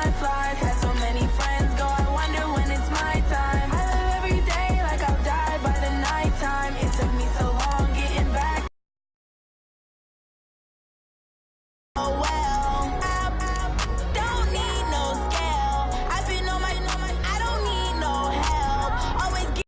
time flies. Had so many friends go, I wonder when it's my time. I live every day like I'll die by the nighttime. It took me so long getting back. Oh well, I don't need no scale. I've been on my, I don't need no help. Always get,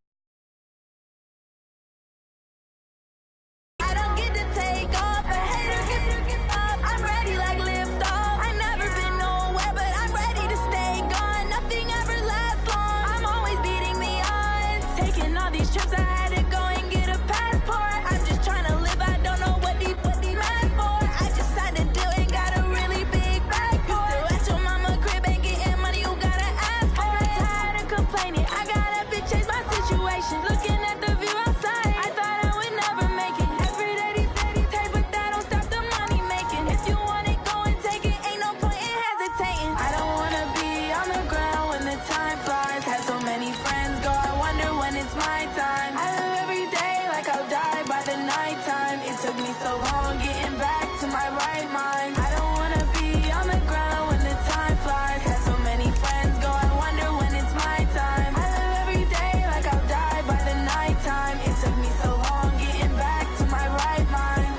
I don't get to take off. A hater get up. I'm ready like lift off. I never been nowhere, but I'm ready to stay gone. Nothing ever lasts long. I'm always beating the odds. Taking all these trips, I had to go and get a passport. I'm just trying to live. I don't know what the mad for. I just signed a deal and got a really big bag for it. Still at your mama crib and getting money, you gotta ask for it. Tired of complaining, I gotta bitch change my situation. Looking at the view outside, I thought I would never make it. Every day these take, but that don't stop the money making. If you want it, go and take it. Ain't no point in hesitating. I don't wanna be on the ground when the time flies. Had so many friends go, I wonder when it's my time. I live every day like I'll die by the nighttime. It took me so long getting back to my right mind. I don't wanna be on the ground when the time flies. Had so many friends go, I wonder when it's my time. I live every day like I'll die by the nighttime. It took me so long getting back to my right mind.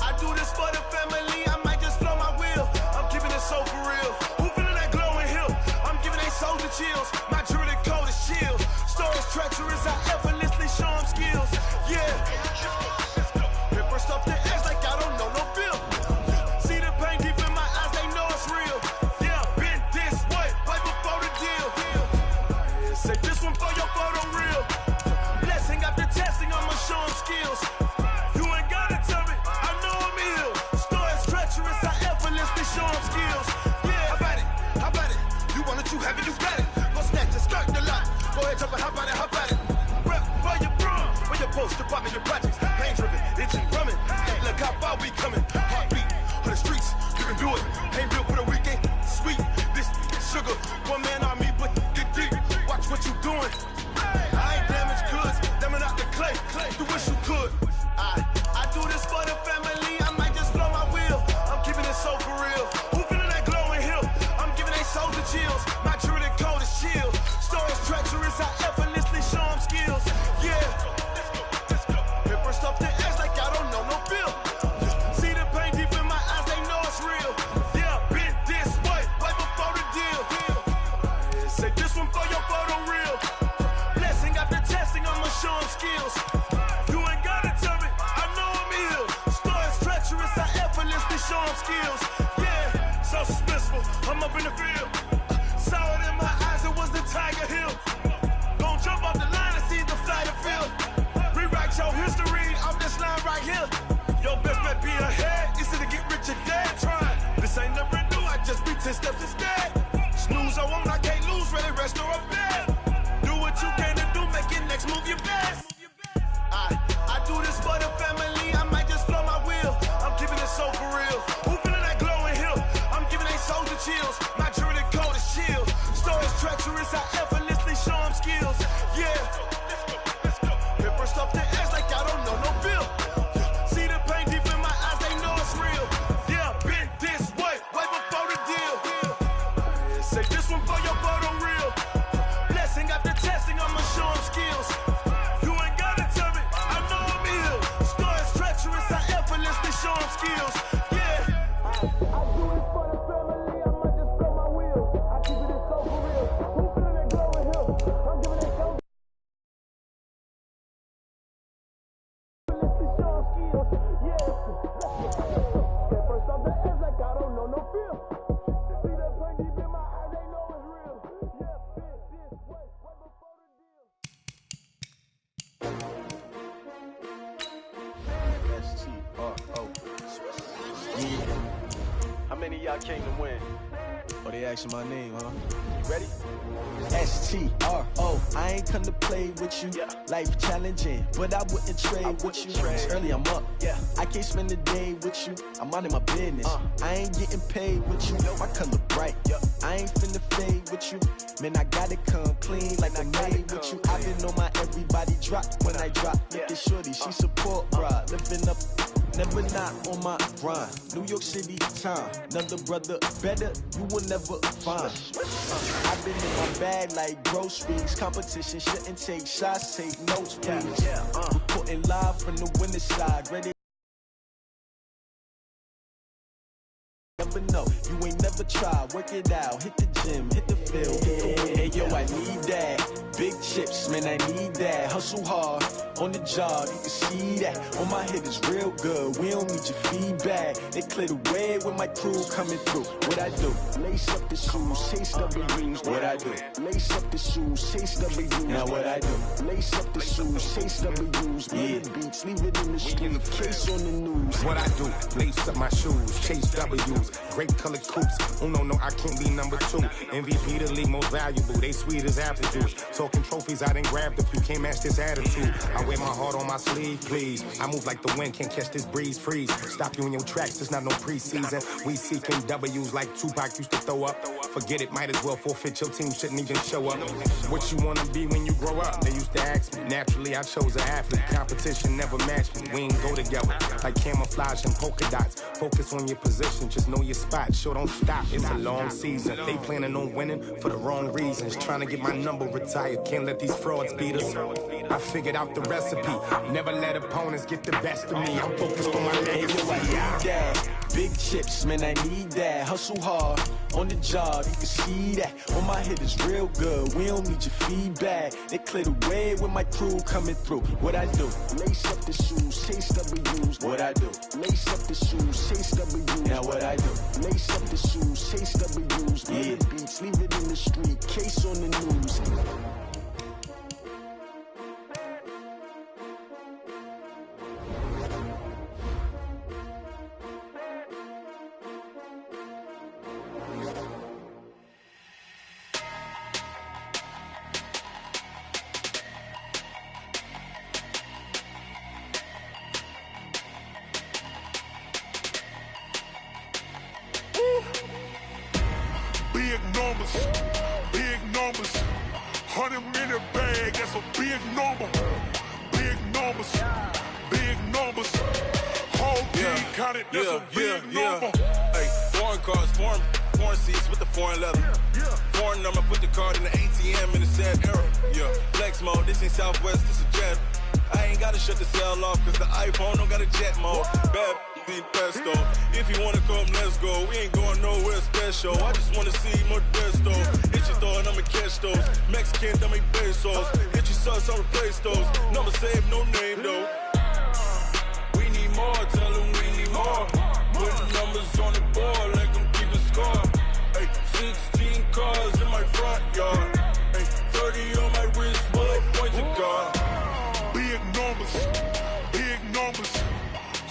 I do this for the family, I might just blow my wheel. I'm keeping it so for real. Who feeling that glowing hill? I'm giving they soldier chills. My jewelry cold as shield. Stories treacherous, I effortlessly show them skills. Yeah. Hit first off the edge like I don't know no feel. See the pain deep in my eyes, they know it's real. Yeah, been this way, right before the deal. Yeah, say this one for your photo real. Blessing after testing, I'ma show them skills. You ain't gotta tell me, I know I'm ill. Stories treacherous, I effortlessly show them skills. Yeah, how about it? How about it? You want it, you have it, you got it. Go snatch and skirt the lot. Go ahead, jump it, how about it? How about it? Rep where you from? Where your post, department, your projects. Pain driven, itching, drumming. Hey, look how far we coming. Heartbeat on the streets, you can do it. Ain't built for the weekend. Sweet, this sugar. One man on me, but get deep. Watch what you doing. I ain't damaged goods, damn out the clay. You wish you could. I do this for the family, I might just blow my wheel. I'm keeping it so for real. Who feeling that glowing hill? I'm giving they soldier chills. My jewelry cold as shield. Stories treacherous, I effortlessly show them skills. Yeah. Hit first off the edge like I don't know no feel. See the pain deep in my eyes, they know it's real. Yeah, been this way, right before the deal. Yeah, say this one for your photo real. Blessing after testing, I'ma show them skills. You ain't gotta tell me, I know I'm ill. Stories treacherous, I effortlessly show them skills. Yeah, so suspenseful, I'm up in the field. Saw it in my eyes, it was the Tiger Hill. Gon' jump off the line and see the flight of field. Rewrite your history off this line right here. Your best bet be ahead, easy to get rich or dead trying. This ain't never new, I just be 10 steps instead. Snooze I won't, I can't lose, ready, rest or a bed. Do what you can to do, make your next move your best. I do this for the family, I might just blow my wheel. I'm keeping it so for real. Who feeling that glowing hill? I'm giving they soldier chills. My jewelry cold as shield. Stories treacherous, I effortlessly show them skills. Yeah. Hit first off the edge like I don't know no feel. See the pain deep in my eyes, they know it's real. Yeah, been this way, right before the deal. Yeah, say this one for your photo real. Blessing after testing, I'ma show them skills. You ain't gotta tell me, I know I'm ill. Stories treacherous, I effortlessly show them skills. Yeah. I do it for the family, I might just blow my wheel. I keep it so for real. Who feeling that glowing hill? I'm giving it so. Effortlessly show them skills. Yeah. Get first off the edge like I don't know no feel. See that pain deep in my eyes, they know it's real. Yeah, been this way, right before the deal. STRO. Yeah. How many of y'all came to win? Or they asking my name, huh? Ready? S-T-R-O. I ain't come to play with you. Life challenging, but I wouldn't trade with you. It's early, I'm up. I can't spend the day with you. I'm minding my business. I ain't getting paid with you. My color bright. I ain't finna fade with you. Man, I gotta come clean like I made with you. I've been on my everybody drop when I drop. Look at shorty, she support, bruh. Living up. Never not on my grind. New York City time. Another brother better, you will never find. I've been in my bag like groceries. Competition shouldn't take shots, take notes, please. Reporting live from the winter side. Ready? Never know, you ain't never tried. Work it out, hit the gym, hit the field. Hey yo, I need that. Big chips, man, I need that. Hustle hard, on the job, you can see that. On my hit is real good, we don't need your feedback. They clear the way with my crew coming through. What I do? Lace up the shoes, chase W's. What I do? Lace up the shoes, chase W's. Now what I do? Lace up the shoes, chase W's. Beats, leave it in the street, case on the news. What I do? Lace up my shoes, chase W's. Great colored coops. Oh no, I can't be number 2. MVP the league most valuable. They sweet as apple juice. Talking trophies, I done grabbed a few. Can't match this attitude. I wear my heart on my sleeve, please. I move like the wind, can't catch this breeze. Freeze. Stop you in your tracks. It's not no preseason. We seeking W's like Tupac used to throw up. Forget it, might as well forfeit. Your team shouldn't even show up. What you wanna be when you grow up? They used to ask me. Naturally, I chose an athlete. Competition never matched me. We ain't go together like camouflage and polka dots. Focus on your position, just know your spot. Sure, don't stop. It's a long season. They planning on winning for the wrong reasons. Trying to get my number retired. Can't let these frauds beat us. I figured out the recipe. Never let opponents get the best of me. I'm focused on my legacy. Big chips, man, I need that. Hustle hard, on the job, you can see that. On my hit is real good, we don't need your feedback. They clear the way with my crew coming through. What I do? Lace up the shoes, chase W's. What I do? Lace up the shoes, chase W's. Now what I do? Lace up the shoes, chase W's. Beats, leave it in the street, case on the news. Big numbers, 100-minute bag, that's a big number. Big numbers, whole team counted, that's a big number. Hey, foreign cars, foreign seats with the foreign leather. Foreign number, put the card in the ATM in the sad era. Flex mode, this ain't Southwest, this a jet. I ain't gotta shut the cell off, cause the iPhone don't got a jet mode. Bad pesto. If you wanna come, let's go. We ain't going nowhere special. I just wanna see Modesto. Hit your thought, I'ma catch those. Mexican, I make pesos. Hit your sauce, I'll replace those. Number saved, no name though. We need more, tell them we need more. Put the numbers on the board, let them keep a score. Hey, 16 cars in my front yard. Hey, 30 on my wrist, bullet points of God. Big numbers,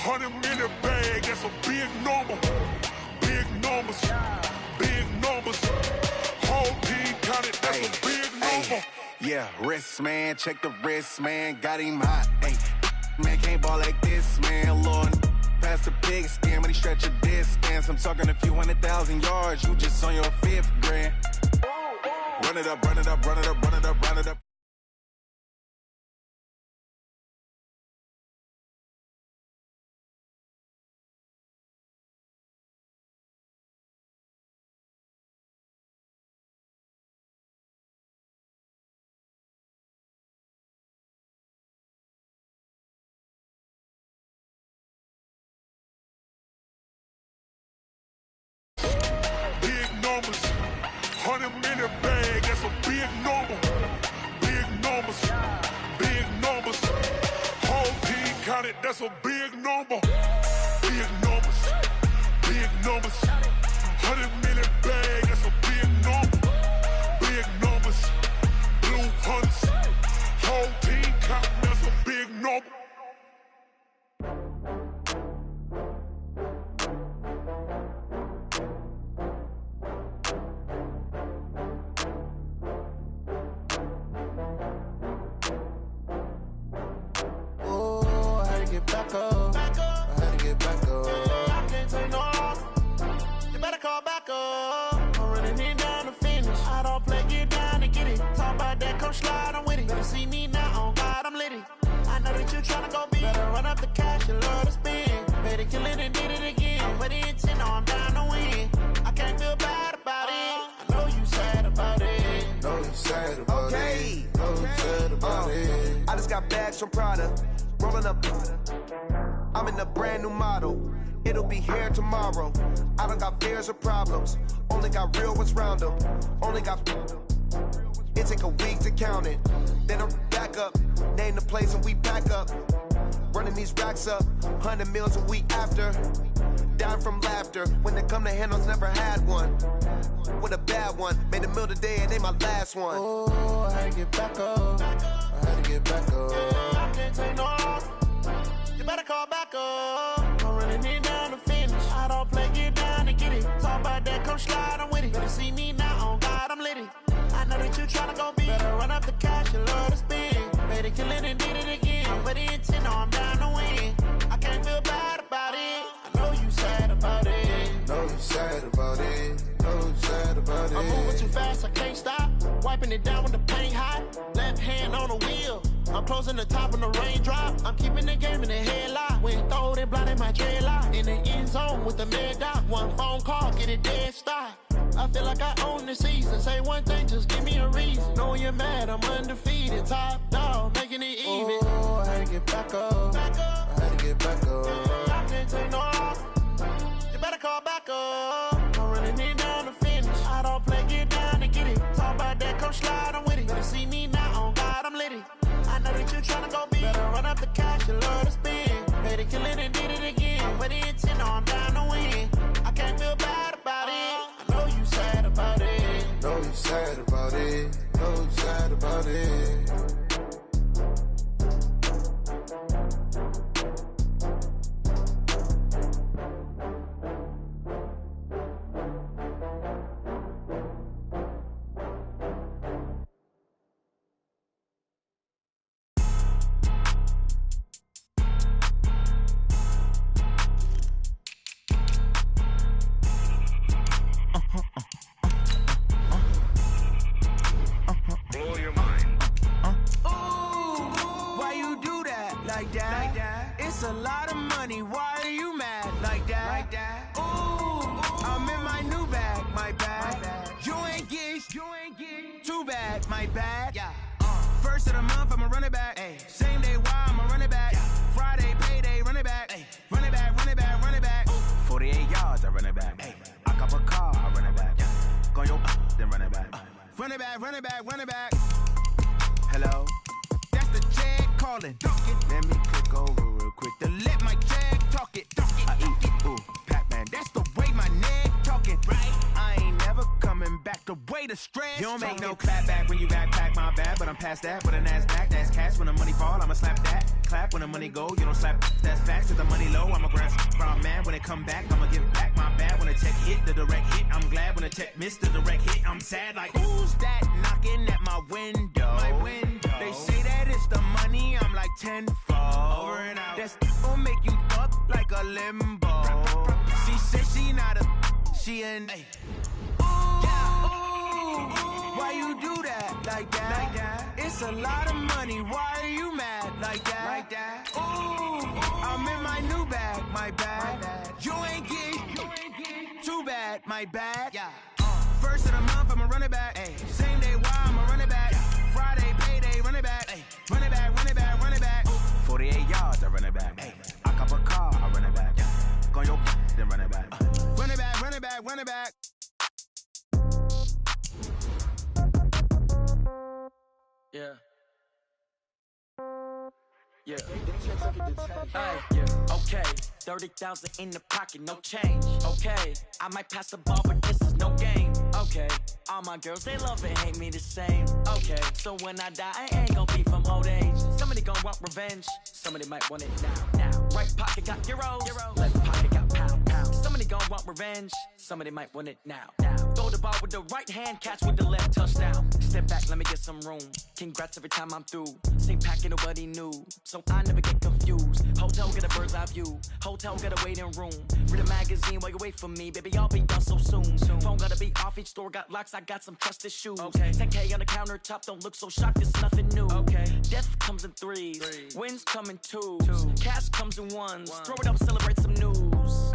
100-minute bag, that's a big number. Big numbers, whole team counted, that's a big number. Yeah, wrist man, check the wrist man, got him hot. Ay, man can't ball like this, man. Lord, past the big skin, when he stretch a distance. I'm talking a few 100,000 yards, you just on your 5th grand. Run it up, run it up, run it up, run it up, run it up. Big numbers, 100-minute bag, that's a big number. Big numbers, whole team counted, that's a big number. Big numbers, 100-minute bag, that's a big number. Big numbers, blue hunts, whole team counting, that's a big number. tryna go be. Better run up the cash, you love to spend. Better kill it and did it again. I'm with it, no, I'm down to win. I can't feel bad about it. I know you sad about it. Know you sad about it. Know you sad about it. I just got bags from Prada. Rolling up. I'm in a brand new model. It'll be here tomorrow. I don't got fears or problems. Only got real ones round them. Only got. It take a week to count it. Then I'm back up. Name the place and we back up. Running these racks up. 100 meals a week after. Down from laughter. When they come to handles, never had one. With a bad one. Made a meal today and they my last one. Oh, I had to get back up. I had to get back up. I can't take no loss. You better call back up. I'm running it down to finish. I don't play, get down and get it. Talk about that, come slide, I'm with it. Better see me now, on God, I'm lit it. I know that you tryna go be. Better run up the cash, you love to spend. Better kill it and did it again. I'm with it, no, I'm down to win. I can't feel bad about it. I know you sad about it. Know you sad about it. Know you sad about it. I'm moving too fast, I can't stop. Wiping it down when the paint hot. Left hand on the wheel. I'm closing the top when the raindrop. I'm keeping the game in the headlock. When throwed and blinded my dreadlock. In the end zone with the mad dot. One phone call, get it dead stop. I feel like I own the season. Say one thing, just give me a reason. Knowing you're mad, I'm undefeated. Top dog, making it even. Oh, I had to get back up. I had to get back up. I can't take no loss. You better call back up. I'm running it down to finish. I don't play, get down and get it. Talk about that, come slide, I'm with it. Better see me now, on God, I'm lit it. I know that you tryna go be. Better run up the cash, you love to spend. Better kill it and did it again. I'm with it, no, I'm down to win. I can't feel bad about it. I know you sad about it. Know you sad about it. Know you sad about it. It's a lot of money, why are you mad like that? Ooh, I'm in my new bag, my bad. You ain't get too bad, my bad. First of the month, I'ma run it back. Same day, why I'ma run it back. Friday, payday, run it back. Run it back, run it back, run it back. 48 yards, I run it back. I cop a car, I run it back. Go yo, then run it back. Run it back, run it back, run it back. Hello? That's the jag calling. Let me click over real quick to let my jag talk it. I eat it, ooh, Pac-Man. That's the way my neck talking. Right? I ain't never coming back the way the stress. You don't make no clap back when you backpack, my bad. But I'm past that with a NASDAQ. That's cash when the money fall, I'ma slap that. Clap when the money go, you don't slap. That's facts to the money low. I'ma grab brown man when it come back. I'ma give back my bad when the check hit the direct hit. I'm glad when the check missed the direct hit. I'm sad like who's that knocking at my window? My window. They say that it's the money. I'm like tenfold. Over and out. That's gon' make you up like a limbo. She said she not a, she an. Ooh, why you do that like that? It's a lot of money. Why are you mad like that? Ooh, I'm in my new bag, my bad. You ain't get too bad, my bad. First of the month, I'ma run it back. Same day, why I'ma run it back. Friday, payday, run it back. Run it back, run it back, run it back. 48 yards, I run it back. I cop a car, I run it back. Go yo, then run it back. Run it back, run it back, run it back. Yeah. Yeah. Hey, yeah. Okay. 30,000 in the pocket, no change. Okay. I might pass the ball, but this is no game. Okay. All my girls, they love and hate me the same. Okay. So when I die, I ain't gon' be from old age. Somebody gon' want revenge. Somebody might want it now. Right pocket got euros. Left pocket got pound. Somebody gon' want revenge. Somebody might want it now. Throw the ball with the right hand, catch with the left, touchdown. Step back, let me get some room. Congrats every time I'm through. Same packet, nobody knew, so I never get confused. Hotel, get a bird's eye view. Hotel, get a waiting room. Read a magazine while you wait for me, baby, I'll be done so soon. Phone gotta be off, each store got locks, I got some trusted shoes. 10K on the countertop, don't look so shocked, it's nothing new. Death comes in threes, wins come in twos. Cash comes in ones, throw it up, celebrate some news.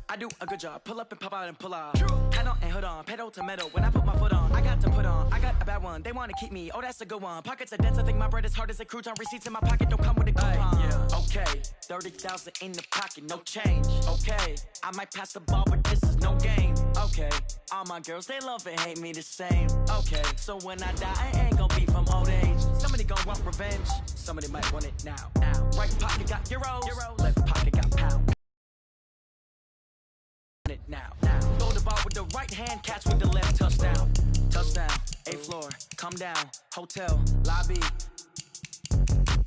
I do a good job, pull up and pop out and pull out. Head on and hood on, pedal to metal. When I put my foot on, I got to put on. I got a bad one, they wanna keep me, oh that's a good one. Pockets are dense, I think my bread is hard as a crouton. Receipts in my pocket don't come with a coupon. Okay, 30,000 in the pocket, no change. Okay, I might pass the ball, but this is no game. Okay, all my girls, they love and hate me the same. Okay, so when I die, I ain't gon' be from old age. Somebody gon' want revenge, somebody might want it now. Right pocket got euros, left pocket got pounds. Now, throw the ball with the right hand, catch with the left, touchdown. Touchdown, 8th floor, come down, hotel, lobby.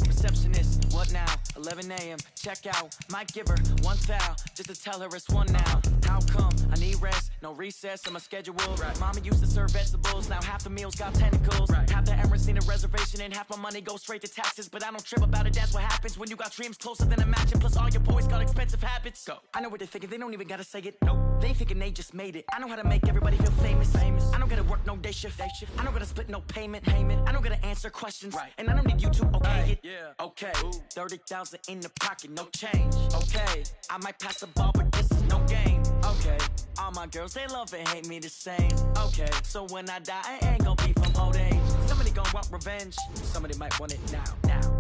Receptionist, what now? 11 a.m., check out. Might give her one foul, just to tell her it's one now. How come? I need rest, no recess in my schedule. Mama used to serve vegetables, now half the meals got tentacles. Half the Emirates need a reservation and half my money goes straight to taxes. But I don't trip about it, that's what happens when you got dreams closer than a match. Plus all your boys got expensive habits. Go. I know what they're thinking, they don't even gotta say it. Nope. They thinking they just made it. I know how to make everybody feel famous. I don't gotta work no day shift. I don't gotta split no payment. I don't gotta answer questions. And I don't need you to okay it. Okay, 30,000 in the pocket, no change. Okay, I might pass the ball, but this is no game. Okay, all my girls, they love and hate me the same. Okay, so when I die, I ain't gon' be from old age. Somebody gon' want revenge, somebody might want it now.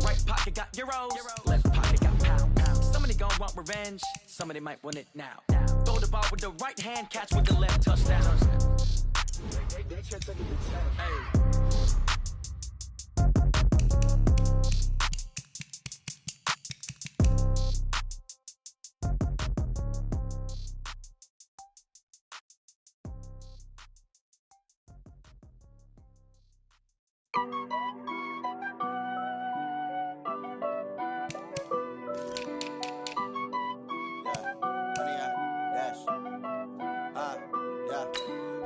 Right pocket got euros, left pocket got pounds. Somebody gon' want revenge, somebody might want it now. Throw the ball with the right hand, catch with the left, touchdown. Hey.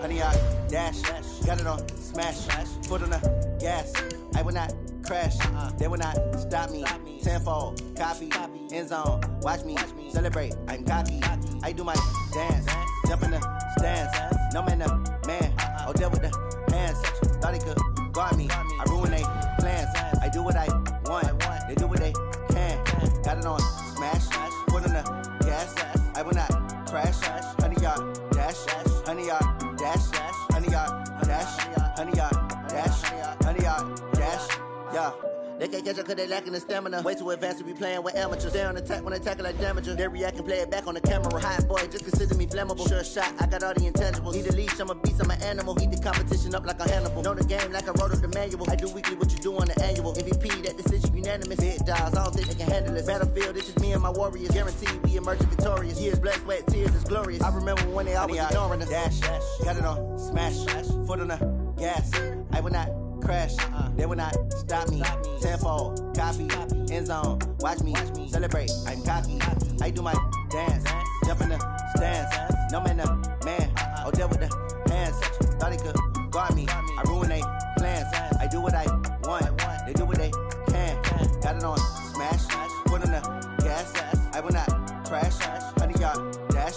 Honey, I dash, got it on smash, foot on the gas. I will not crash, they will not stop me. Tenfold, copy, end zone, watch me celebrate. I'm cocky, I do my dance, jump in the stands. No man, man, oh deal with the hands. Thought he could guard me, I ruin they plans. I do what I want, they do what they can. Got it on smash, foot on the gas. I will not crash, honey, y'all dash, honey, y'all dash, honey, y'all dash, honey, y'all dash, honey, y'all dash, yeah. They can't catch up cause they lacking the stamina. Way too advanced to be playing with amateurs. They on attack when they tackle like damages. They react and play it back on the camera. Hot boy, just consider me flammable. Sure shot, I got all the intangibles. Need a leash, I'm a beast, I'm an animal. Heat the competition up like a Hannibal. Know the game like I wrote up the manual. I do weekly what you do on the annual. MVP, that decision unanimous. Big dogs, I don't think they can handle it. Battlefield, it's just me and my warriors. Guaranteed we emerging victorious. Years, blood, sweat, tears, it's glorious. I remember when they always ignoring us. Dash, got it on smash, foot on the gas. I will not crash, they will not stop me. Tenfold, copy, end zone, watch me celebrate. I'm cocky, I do my dance, jump in the stands. No man, man, oh deal with the hands. Thought he could guard me, I ruin they plans. I do what I want, they do what they can. Got it on smash, foot on the gas. I will not crash, honey, y'all dash,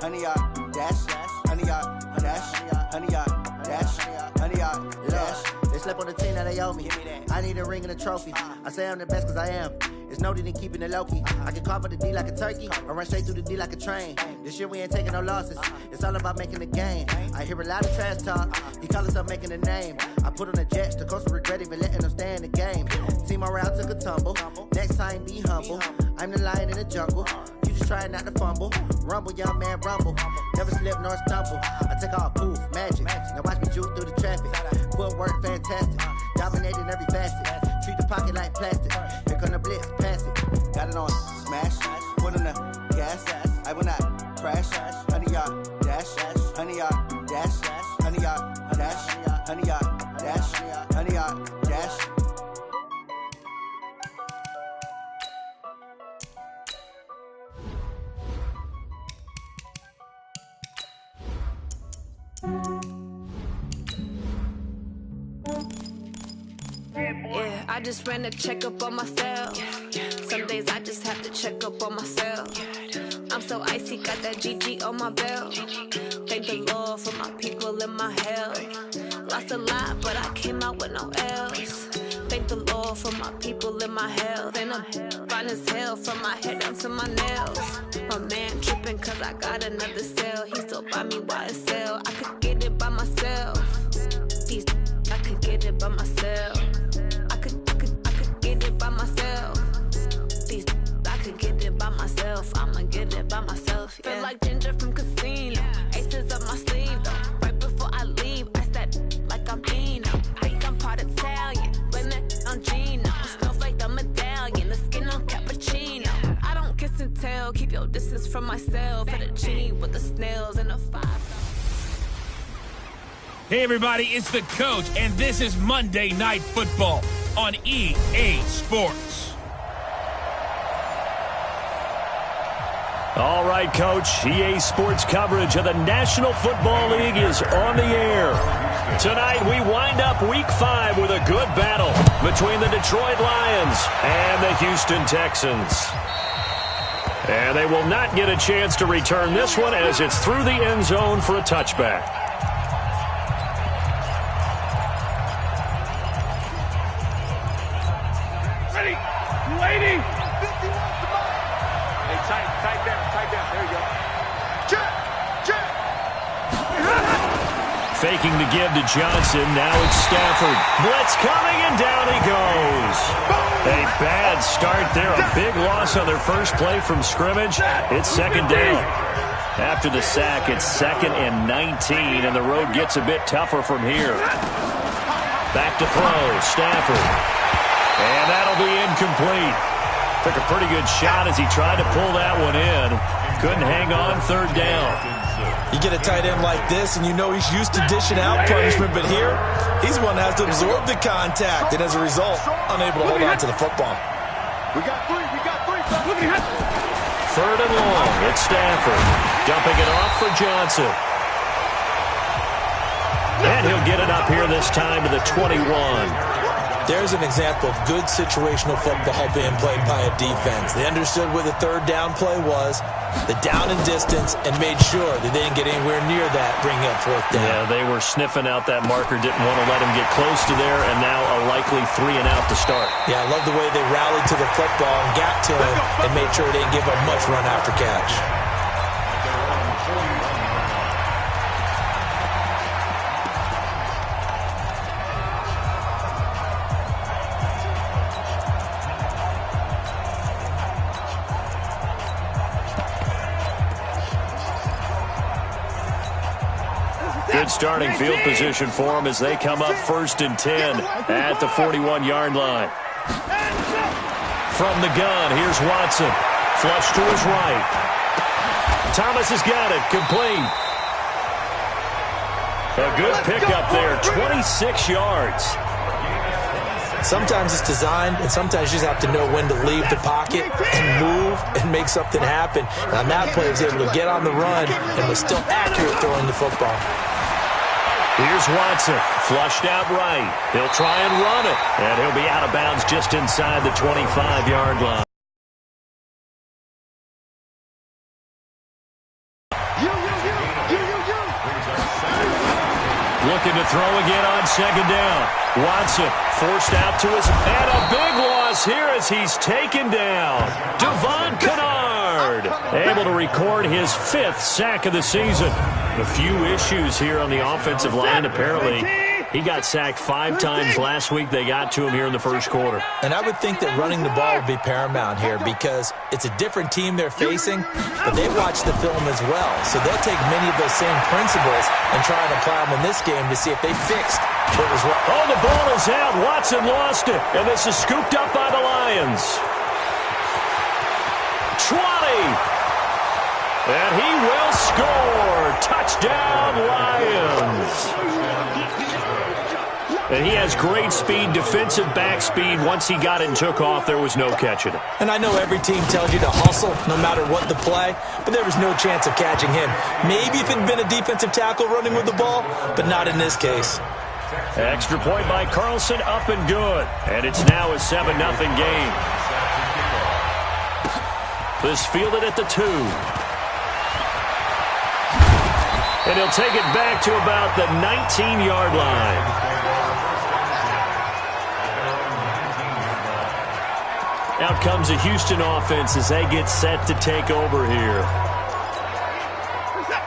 honey, y'all dash, honey, y'all dash, honey, y'all dash, honey, y'all dash. They slept on the team that they owe me. I need a ring and a trophy. I say I'm the best cause I am. It's no need in keeping it low-key. I can carve for the D like a turkey or run straight through the D like a train. This year we ain't taking no losses. It's all about making the game. I hear a lot of trash talk. He call himself making a name. I put on the jets. The coach regret even letting them stay in the game. Team morale took a tumble. Next time be humble. I'm the lion in the jungle. You just trying not to fumble. Rumble, young man, rumble. Never slip nor stumble. I take off, poof, magic. Now watch me juke through the traffic. Footwork fantastic. Dominating every facet. Treat the pocket like plastic. Here come the blitz, pass it. Got it on smash. Foot on the gas. I will not crash. Honey, y'all dash. Honey, y'all dash. Honey, y'all dash. Honey, y'all dash. Honey, y'all dash. Yeah, I just ran a checkup on myself. Some days I just have to check up on myself. I'm so icy, got that GG on my belt. Thank the Lord for my people and my health. Lost a lot, but I came out with no L's. Thank the Lord for my people and my health. And I'm fine as hell from my head down to my nails. My man tripping cause I got another cell. He still buy me YSL. I could get it by myself. I could get it by myself. I could get it by myself. I could get it by myself. I'ma get it by myself. Yeah. Feel like Ginger from Casino. Aces up my sleeve though. Right before I leave, I said like I'm Dino. Think I'm part Italian. Blame it on Gino. Smells like the medallion. The skin on cappuccino. I don't kiss and tell. Keep your distance from myself. For the genie with the snails and the 5. Hey everybody, it's the Coach, and this is Monday Night Football on EA Sports. All right, Coach, EA Sports coverage of the National Football League is on the air. Tonight, we wind up Week 5 with a good battle between the Detroit Lions and the Houston Texans. And they will not get a chance to return this one as it's through the end zone for a touchback. Lady! Hey, tight down. There you go. Check! Faking to give to Johnson. Now it's Stafford. Blitz coming, and down he goes. A bad start there. A big loss on their first play from scrimmage. It's second down. After the sack, it's 2nd and 19, and the road gets a bit tougher from here. Back to throw. Stafford. And that'll be incomplete. Took a pretty good shot as he tried to pull that one in. Couldn't hang on, third down. You get a tight end like this, and you know he's used to dishing out punishment, but here, he's one that has to absorb the contact, and as a result, unable to hold on to the football. We got three. Third and long, it's Stafford. Dumping it off for Johnson. And he'll get it up here this time to the 21. There's an example of good situational football being played by a defense. They understood where the third down play was, the down and distance, and made sure that they didn't get anywhere near that, bringing up fourth down. Yeah, they were sniffing out that marker, didn't want to let him get close to there, and now a likely 3 and out to start. Yeah, I love the way they rallied to the football and got to him and made sure they didn't give up much run after catch. Good starting field position for them as they come up 1st and 10 at the 41-yard line. From the gun, here's Watson. Flush to his right. Thomas has got it. Complete. A good pickup there. 26 yards. Sometimes it's designed, and sometimes you just have to know when to leave the pocket and move and make something happen. And on that play, he was able to get on the run and was still accurate throwing the football. Here's Watson, flushed out right. He'll try and run it, and he'll be out of bounds just inside the 25-yard line. Looking to throw again on second down. Watson forced out to his, and a big loss here as he's taken down. Devon Kennard able to record his 5th sack of the season. A few issues here on the offensive line. Apparently, he got sacked 5 times last week. They got to him here in the first quarter. And I would think that running the ball would be paramount here because it's a different team they're facing, but they watch the film as well. So they'll take many of those same principles and try and apply them in this game to see if they fixed what was wrong. Oh, the ball is out. Watson lost it, and this is scooped up by the Lions. 20. And he will score. Touchdown, Lions. And he has great speed, defensive back speed. Once he got it and took off, there was no catching it. And I know every team tells you to hustle no matter what the play, but there was no chance of catching him. Maybe if it had been a defensive tackle running with the ball, but not in this case. Extra point by Carlson, up and good. And it's now a 7-0 game. This fielded at the 2. And he'll take it back to about the 19-yard line. Out comes the Houston offense as they get set to take over here.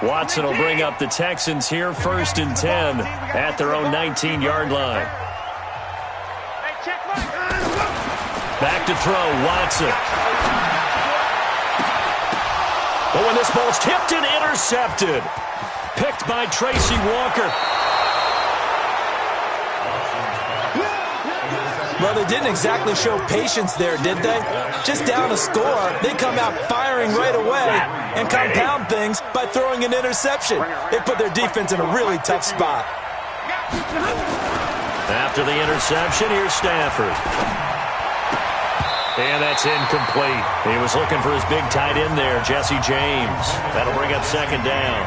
Watson will bring up the Texans here, 1st and 10 at their own 19-yard line. Back to throw, Watson. Oh, and this ball's tipped and intercepted. Picked by Tracy Walker. Well, they didn't exactly show patience there, did they? Just down a score, they come out firing right away and compound things by throwing an interception. They put their defense in a really tough spot. After the interception, here's Stafford. And that's incomplete. He was looking for his big tight end there, Jesse James. That'll bring up 2nd down.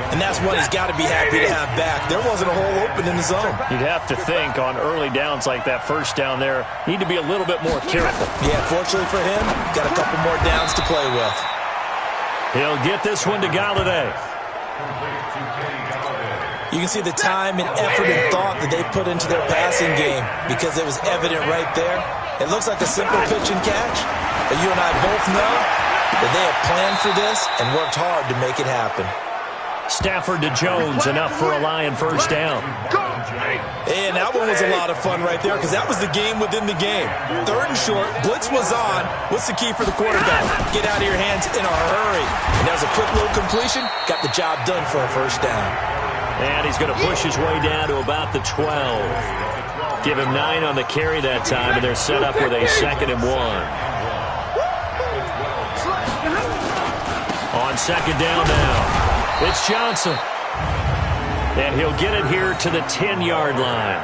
And that's one he's got to be happy to have back. There wasn't a hole open in the zone. You'd have to think on early downs like that, 1st down there, need to be a little bit more careful. Yeah, fortunately for him, got a couple more downs to play with. He'll get this one to Galladay. You can see the time and effort and thought that they put into their passing game because it was evident right there. It looks like a simple pitch and catch, but you and I both know that they have planned for this and worked hard to make it happen. Stafford to Jones, enough for a Lion 1st down. And that one was a lot of fun right there because that was the game within the game. 3rd and short, blitz was on. What's the key for the quarterback? Get out of your hands in a hurry. And that was a quick little completion. Got the job done for a 1st down. And he's going to push his way down to about the 12. Give him 9 on the carry that time, and they're set up with a 2nd and 1. On 2nd down now. It's Johnson. And he'll get it here to the 10-yard line.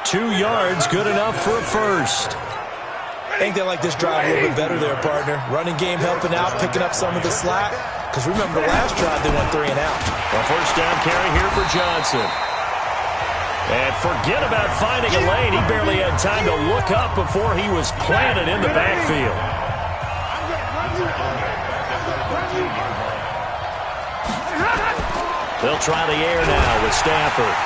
2 yards, good enough for a 1st. I think they like this drive a little bit better there, partner. Running game helping out, picking up some of the slack. Because remember, the last drive they went 3 and out. A 1st down carry here for Johnson. And forget about finding a lane. He barely had time to look up before he was planted in the backfield. They'll try the air now with Stafford.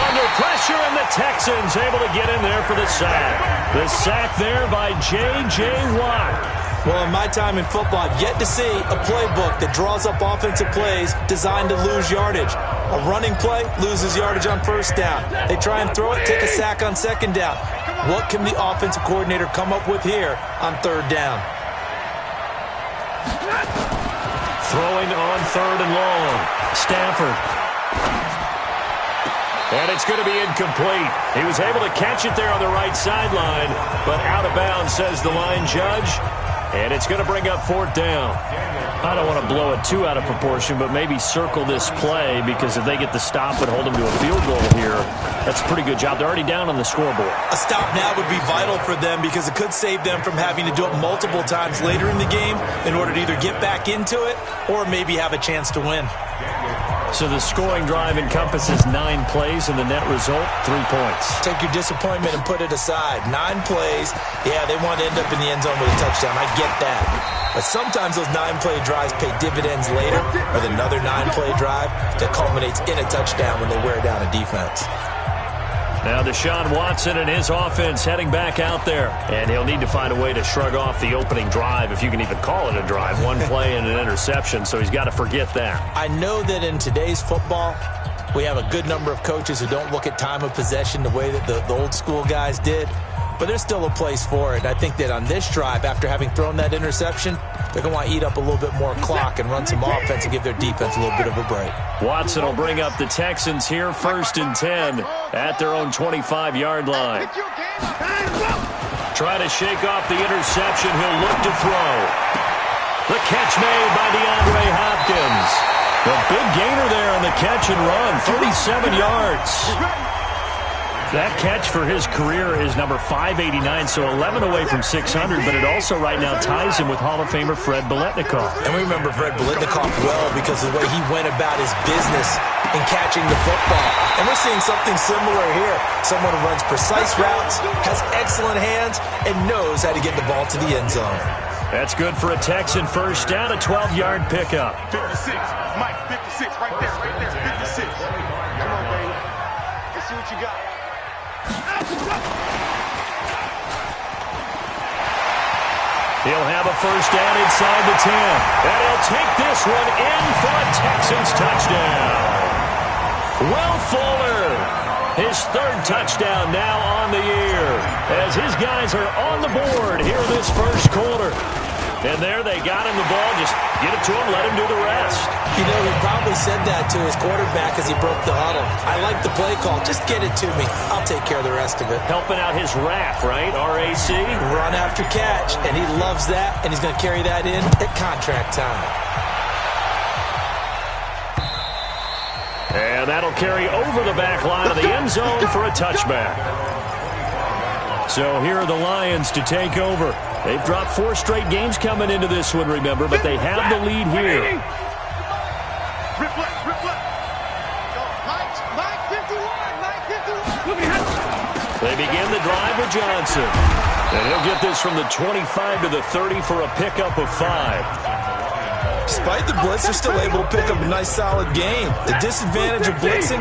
Under pressure, and the Texans able to get in there for the sack. The sack there by J.J. Watt. Well, in my time in football, I've yet to see a playbook that draws up offensive plays designed to lose yardage. A running play loses yardage on 1st down. They try and throw it, take a sack on 2nd down. What can the offensive coordinator come up with here on 3rd down? Throwing on 3rd and long. Stafford. And it's going to be incomplete. He was able to catch it there on the right sideline, but out of bounds, says the line judge. And it's going to bring up 4th down. I don't want to blow it too out of proportion, but maybe circle this play because if they get the stop and hold them to a field goal here, that's a pretty good job. They're already down on the scoreboard. A stop now would be vital for them because it could save them from having to do it multiple times later in the game in order to either get back into it or maybe have a chance to win. So the scoring drive encompasses 9 plays, and the net result, 3 points. Take your disappointment and put it aside. 9 plays. Yeah, they want to end up in the end zone with a touchdown. I get that. But sometimes those 9-play drives pay dividends later with another 9-play drive that culminates in a touchdown when they wear down a defense. Now Deshaun Watson and his offense heading back out there. And he'll need to find a way to shrug off the opening drive, if you can even call it a drive. 1 play and an interception, so he's got to forget that. I know that in today's football, we have a good number of coaches who don't look at time of possession the way that the old school guys did. But there's still a place for it. And I think that on this drive, after having thrown that interception, they're going to want to eat up a little bit more clock and run some offense and give their defense a little bit of a break. Watson will bring up the Texans here, 1st and 10 at their own 25-yard line. Try to shake off the interception. He'll look to throw. The catch made by DeAndre Hopkins. The big gainer there on the catch and run, 37 yards. That catch for his career is number 589, so 11 away from 600, but it also right now ties him with Hall of Famer Fred Biletnikoff. And we remember Fred Biletnikoff well because of the way he went about his business in catching the football. And we're seeing something similar here. Someone who runs precise routes, has excellent hands, and knows how to get the ball to the end zone. That's good for a Texan first down, a 12-yard pickup. 56, Mike, 56, right there, 56. Come on, baby. Let's see what you got. He'll have a first down inside the 10. And he'll take this one in for a Texans touchdown. Will Fuller, his third touchdown now on the year, as his guys are on the board here in this first quarter. And there they got him the ball. Just get it to him, let him do the rest. You know, he probably said that to his quarterback as he broke the huddle. I like the play call. Just get it to me. I'll take care of the rest of it. Helping out his RAC, right? R-A-C? Run after catch. And he loves that, and he's going to carry that in at contract time. And that'll carry over the back line of the end zone for a touchback. So here are the Lions to take over. They've dropped 4 straight games coming into this one, remember, but they have the lead here. They begin the drive with Johnson. And he'll get this from the 25 to the 30 for a pickup of 5. Despite the blitz, they're still able to pick up a nice, solid gain. The disadvantage of blitzing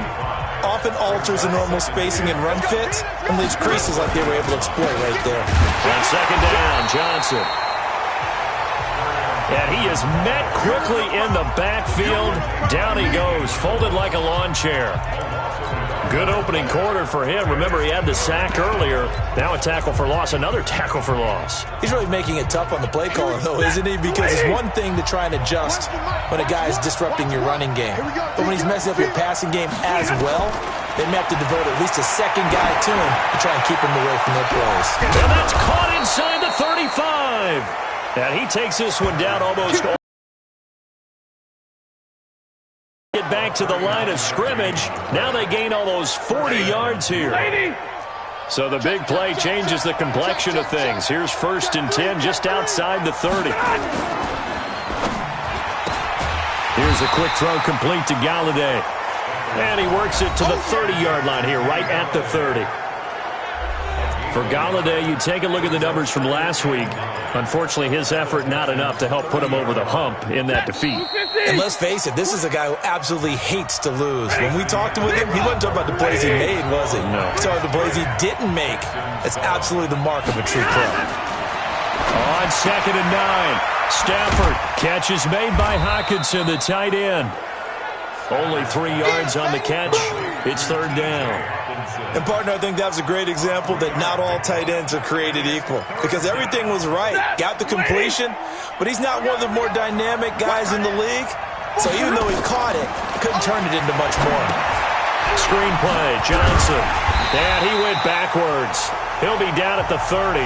often alters the normal spacing and run fits and leaves creases like they were able to exploit right there. On second down, Johnson. And he is met quickly in the backfield. Down he goes, folded like a lawn chair. Good opening quarter for him. Remember, he had the sack earlier. Now a tackle for loss, another tackle for loss. He's really making it tough on the play caller, though, isn't he? Because it's one thing to try and adjust when a guy is disrupting your running game. But when he's messing up your passing game as well, they may have to devote at least a second guy to him to try and keep him away from their plays. And that's caught inside the 35. And he takes this one down almost. Get back to the line of scrimmage. Now they gain almost 40 yards here. So the big play changes the complexion of things. Here's 1st and 10 just outside the 30. Here's a quick throw complete to Galladay. And he works it to the 30-yard line here, right at the 30. For Galladay, you take a look at the numbers from last week. Unfortunately, his effort not enough to help put him over the hump in that defeat. And let's face it, this is a guy who absolutely hates to lose. When we talked with him, he wasn't talking about the plays he made, was he? No. He talked about the plays he didn't make. That's absolutely the mark of a true pro. On 2nd and 9, Stafford. Catch is made by Hockenson, the tight end. Only 3 yards on the catch. It's 3rd down. And, partner, I think that was a great example that not all tight ends are created equal. Because everything was right. Got the completion, but he's not one of the more dynamic guys in the league. So even though he caught it, couldn't turn it into much more. Screen play, Johnson. And he went backwards. He'll be down at the 30.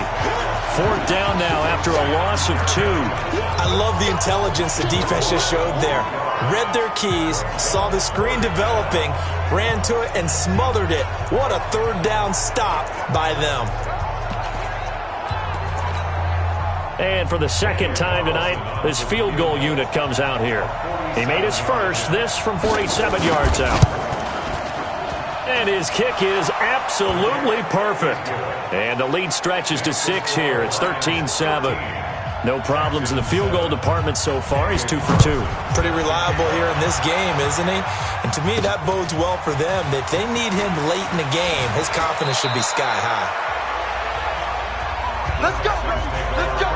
4th down now after a loss of 2. I love the intelligence the defense just showed there. Read their keys, saw the screen developing, ran to it, and smothered it. What a 3rd down stop by them. And for the 2nd time tonight, this field goal unit comes out here. He made his first, this from 47 yards out. And his kick is absolutely perfect. And the lead stretches to 6 here. It's 13-7. No problems in the field goal department so far. He's 2 for 2. Pretty reliable here in this game, isn't he? And to me, that bodes well for them. If they need him late in the game, his confidence should be sky high. Let's go, baby. Let's go.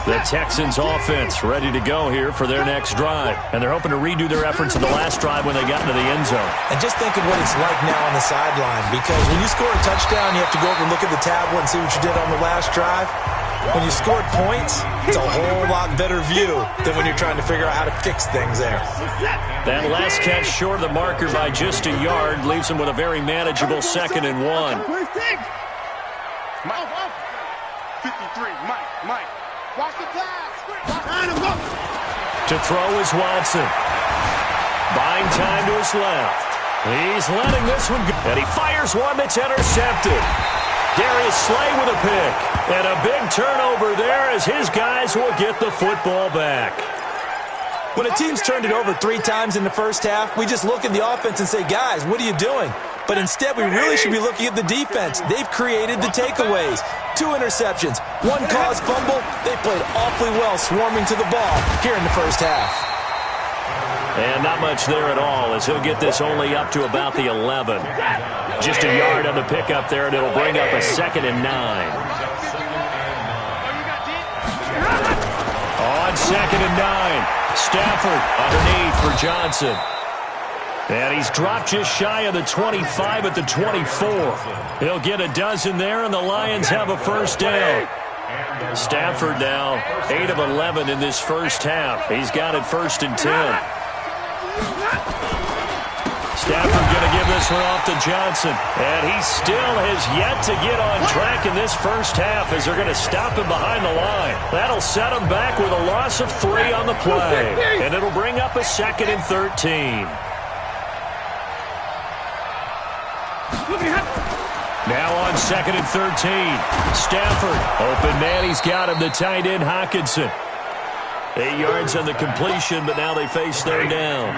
The Texans offense ready to go here for their next drive. And they're hoping to redo their efforts of the last drive when they got into the end zone. And just think of what it's like now on the sideline. Because when you score a touchdown, you have to go over and look at the tablet and see what you did on the last drive. When you scored points, it's a whole lot better view than when you're trying to figure out how to fix things there. That last catch short of the marker by just a yard leaves them with a very manageable 2nd and 1. Mike. 53, Mike. Watch the pass. To throw is Watson. Buying time to his left. He's letting this one go. And he fires one that's intercepted. Darius Slay with a pick. And a big turnover there as his guys will get the football back. When a team's turned it over 3 times in the first half, we just look at the offense and say, guys, what are you doing? But instead, we really should be looking at the defense. They've created the takeaways. 2 interceptions, 1 caused fumble. They played awfully well swarming to the ball here in the first half. And not much there at all as he'll get this only up to about the 11. Just a yard on the pickup there, and it'll bring up a 2nd and 9. On 2nd and 9, Stafford underneath for Johnson. And he's dropped just shy of the 25 at the 24. He'll get a dozen there, and the Lions have a first down. Stafford now 8 of 11 in this first half. He's got it 1st and 10. Stafford going to give this one off to Johnson. And he still has yet to get on track in this first half as they're going to stop him behind the line. That'll set him back with a loss of 3 on the play. And it'll bring up a 2nd and 13. Now on 2nd and 13. Stafford, open man, he's got him, the tight end Hockenson. 8 yards on the completion, but now they face 3rd down.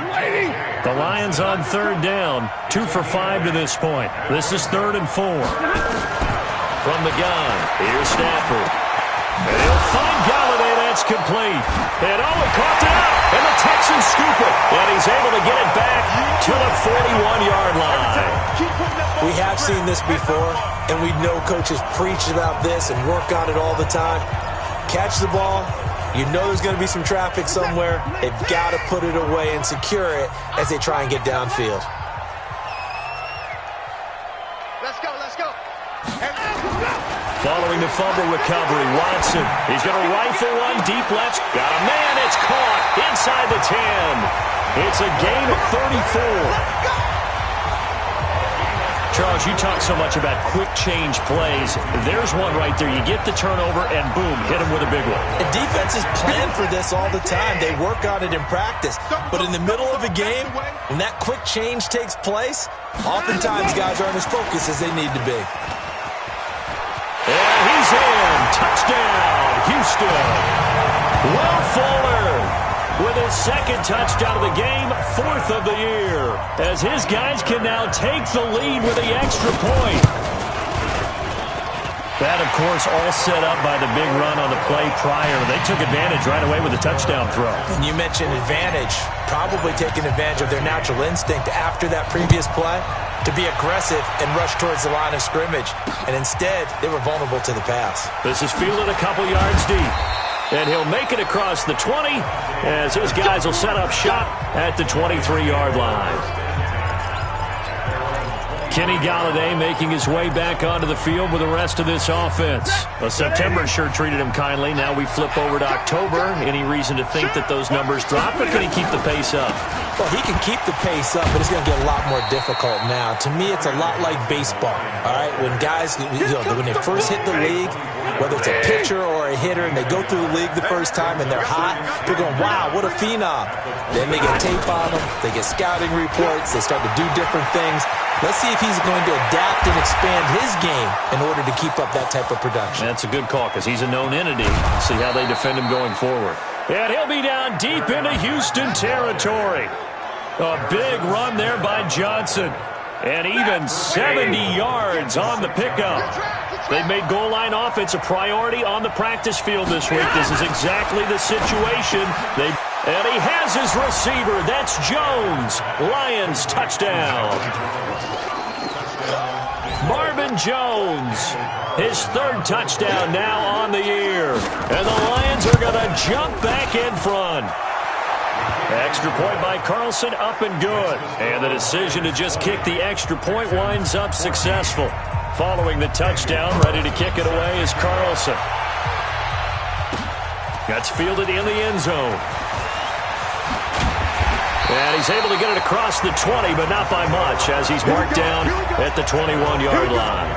The Lions on 3rd down, 2 for 5 to this point. This is 3rd and 4. From the gun, here's Stafford. And he'll find Galladay, that's complete. And he caught it out, and the Texans scoop it. And he's able to get it back to the 41-yard line. We have seen this before, and we know coaches preach about this and work on it all the time. Catch the ball. You know there's going to be some traffic somewhere. They've got to put it away and secure it as they try and get downfield. Let's go, let's go. Following the fumble recovery, Watson. He's going to rifle one deep left. Got a man. It's caught inside the 10. It's a gain of 34. Charles, you talk so much about quick change plays. There's one right there. You get the turnover, and boom, hit him with a big one. The defenses plan for this all the time. They work on it in practice. But in the middle of a game, when that quick change takes place, oftentimes guys aren't as focused as they need to be. And he's in. Touchdown, Houston. Will Fuller with his 2nd touchdown of the game, 4th of the year, as his guys can now take the lead with the extra point. That, of course, all set up by the big run on the play prior. They took advantage right away with a touchdown throw. And you mentioned advantage, probably taking advantage of their natural instinct after that previous play to be aggressive and rush towards the line of scrimmage. And instead, they were vulnerable to the pass. This is fielded a couple yards deep. And he'll make it across the 20 as his guys will set up shop at the 23-yard line. Kenny Galladay making his way back onto the field with the rest of this offense. Well, September sure treated him kindly. Now we flip over to October. Any reason to think that those numbers drop, or can he keep the pace up? Well, he can keep the pace up, but it's going to get a lot more difficult now. To me, it's a lot like baseball, all right? When guys, when they first hit the league, whether it's a pitcher or a hitter, and they go through the league the first time and they're hot, they're going, wow, what a phenom. Then they get tape on them, they get scouting reports, they start to do different things. Let's see if he's going to adapt and expand his game in order to keep up that type of production. That's a good call because he's a known entity. See how they defend him going forward. And he'll be down deep into Houston territory. A big run there by Johnson. And even 70 yards on the pickup. They've made goal line offense a priority on the practice field this week. This is exactly the situation. And he has his receiver. That's Jones. Lions touchdown. Marvin Jones, his 3rd touchdown now on the year. And the Lions are going to jump back in front. Extra point by Carlson, up and good. And the decision to just kick the extra point winds up successful. Following the touchdown, ready to kick it away is Carlson. That's fielded in the end zone. And he's able to get it across the 20, but not by much, as he's marked down at the 21-yard line.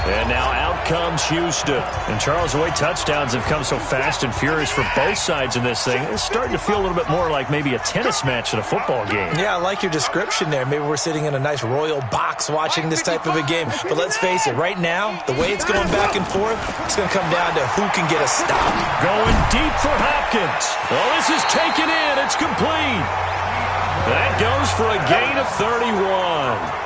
And now out comes Houston. And Charles, the way touchdowns have come so fast and furious for both sides in this thing, it's starting to feel a little bit more like maybe a tennis match in a football game. Yeah, I like your description there. Maybe we're sitting in a nice royal box watching this type of a game. But let's face it, right now, the way it's going back and forth, it's going to come down to who can get a stop. Going deep for Hopkins. Well, this is taken in. It's complete. That goes for a gain of 31.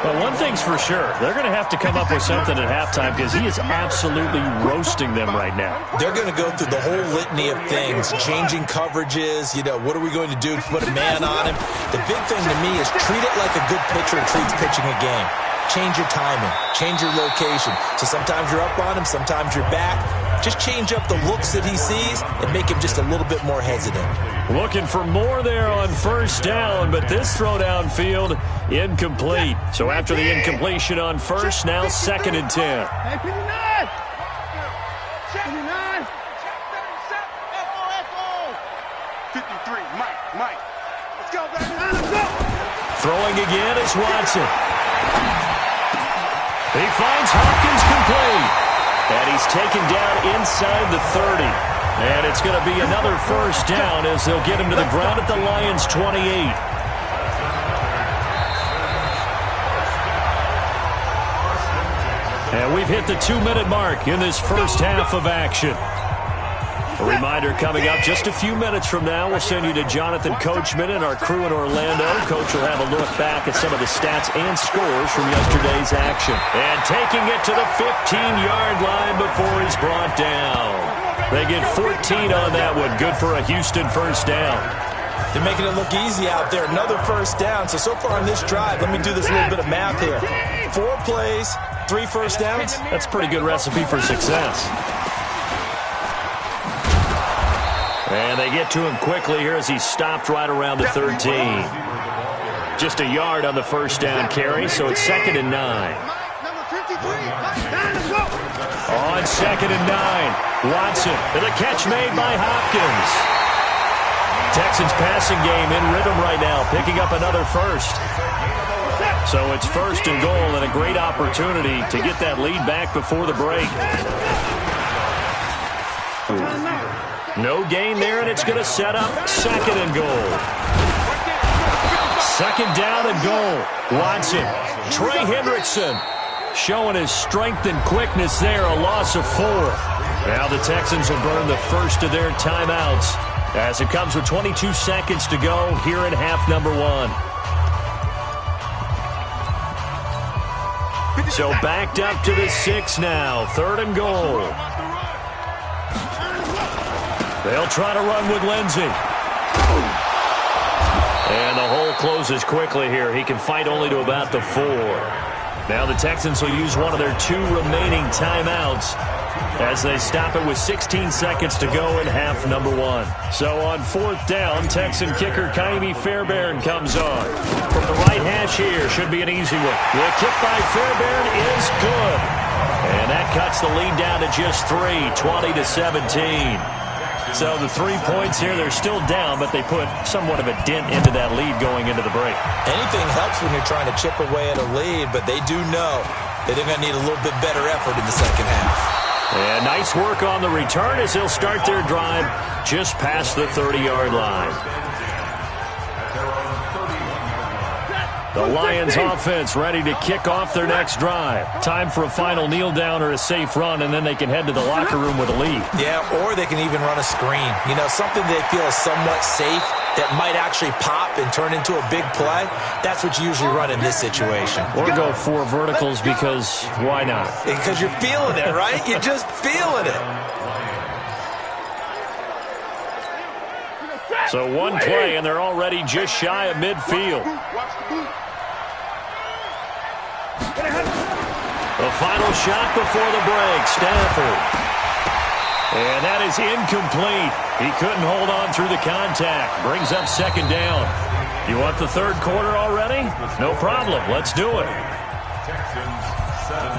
Well, one thing's for sure. They're going to have to come up with something at halftime because he is absolutely roasting them right now. They're going to go through the whole litany of things, changing coverages. You know, what are we going to do to put a man on him? The big thing to me is treat it like a good pitcher treats pitching a game. Change your timing. Change your location. So sometimes you're up on him, sometimes you're back. Just change up the looks that he sees and make him just a little bit more hesitant. Looking for more there on first down, but this throw downfield, incomplete. So after the incompletion on first, now 2nd and 10. Hey, 59! 59! Echo! 53, Mike. Let's go, baby. Let's go! Throwing again is Watson. He finds Hopkins complete. And he's taken down inside the 30. And it's going to be another first down as they'll get him to the ground at the Lions' 28. And we've hit the 2-minute mark in this first half of action. A reminder coming up just a few minutes from now. We'll send you to Jonathan Coachman and our crew in Orlando. Coach will have a look back at some of the stats and scores from yesterday's action. And taking it to the 15-yard line before he's brought down. They get 14 on that one. Good for a Houston first down. They're making it look easy out there. Another first down. So far on this drive, let me do this little bit of math here. 4 plays, 3 first downs. That's a pretty good recipe for success. And they get to him quickly here as he stopped right around the 13. Just a yard on the first down carry, so it's 2nd and 9. On 2nd and 9, Watson, and a catch made by Hopkins. Texans passing game in rhythm right now, picking up another first. So it's 1st and goal and a great opportunity to get that lead back before the break. No gain there, and it's going to set up 2nd and goal. 2nd down and goal. Watson, Trey Hendrickson showing his strength and quickness there, a loss of 4. Now the Texans will burn the first of their timeouts as it comes with 22 seconds to go here in half number 1. So backed up to the 6 now, 3rd and goal. They'll try to run with Lindsey. And the hole closes quickly here. He can fight only to about the 4. Now the Texans will use one of their 2 remaining timeouts as they stop it with 16 seconds to go in half number 1. So on 4th down, Texan kicker Kaimi Fairbairn comes on. From the right hash here, should be an easy one. The kick by Fairbairn is good. And that cuts the lead down to just 3, 20-17. So the 3 points here, they're still down, but they put somewhat of a dent into that lead going into the break. Anything helps when you're trying to chip away at a lead, but they do know that they're going to need a little bit better effort in the second half. And nice work on the return as they'll start their drive just past the 30-yard line. The Lions offense ready to kick off their next drive. Time for a final kneel down or a safe run, and then they can head to the locker room with a lead. Yeah, or they can even run a screen. You know, something they feel is somewhat safe that might actually pop and turn into a big play. That's what you usually run in this situation. Or go 4 verticals because why not? Because you're feeling it, right? You're just feeling it. So 1 play, and they're already just shy of midfield. The final shot before the break, Stafford. And that is incomplete. He couldn't hold on through the contact. Brings up 2nd down. You want the 3rd quarter already? No problem. Let's do it.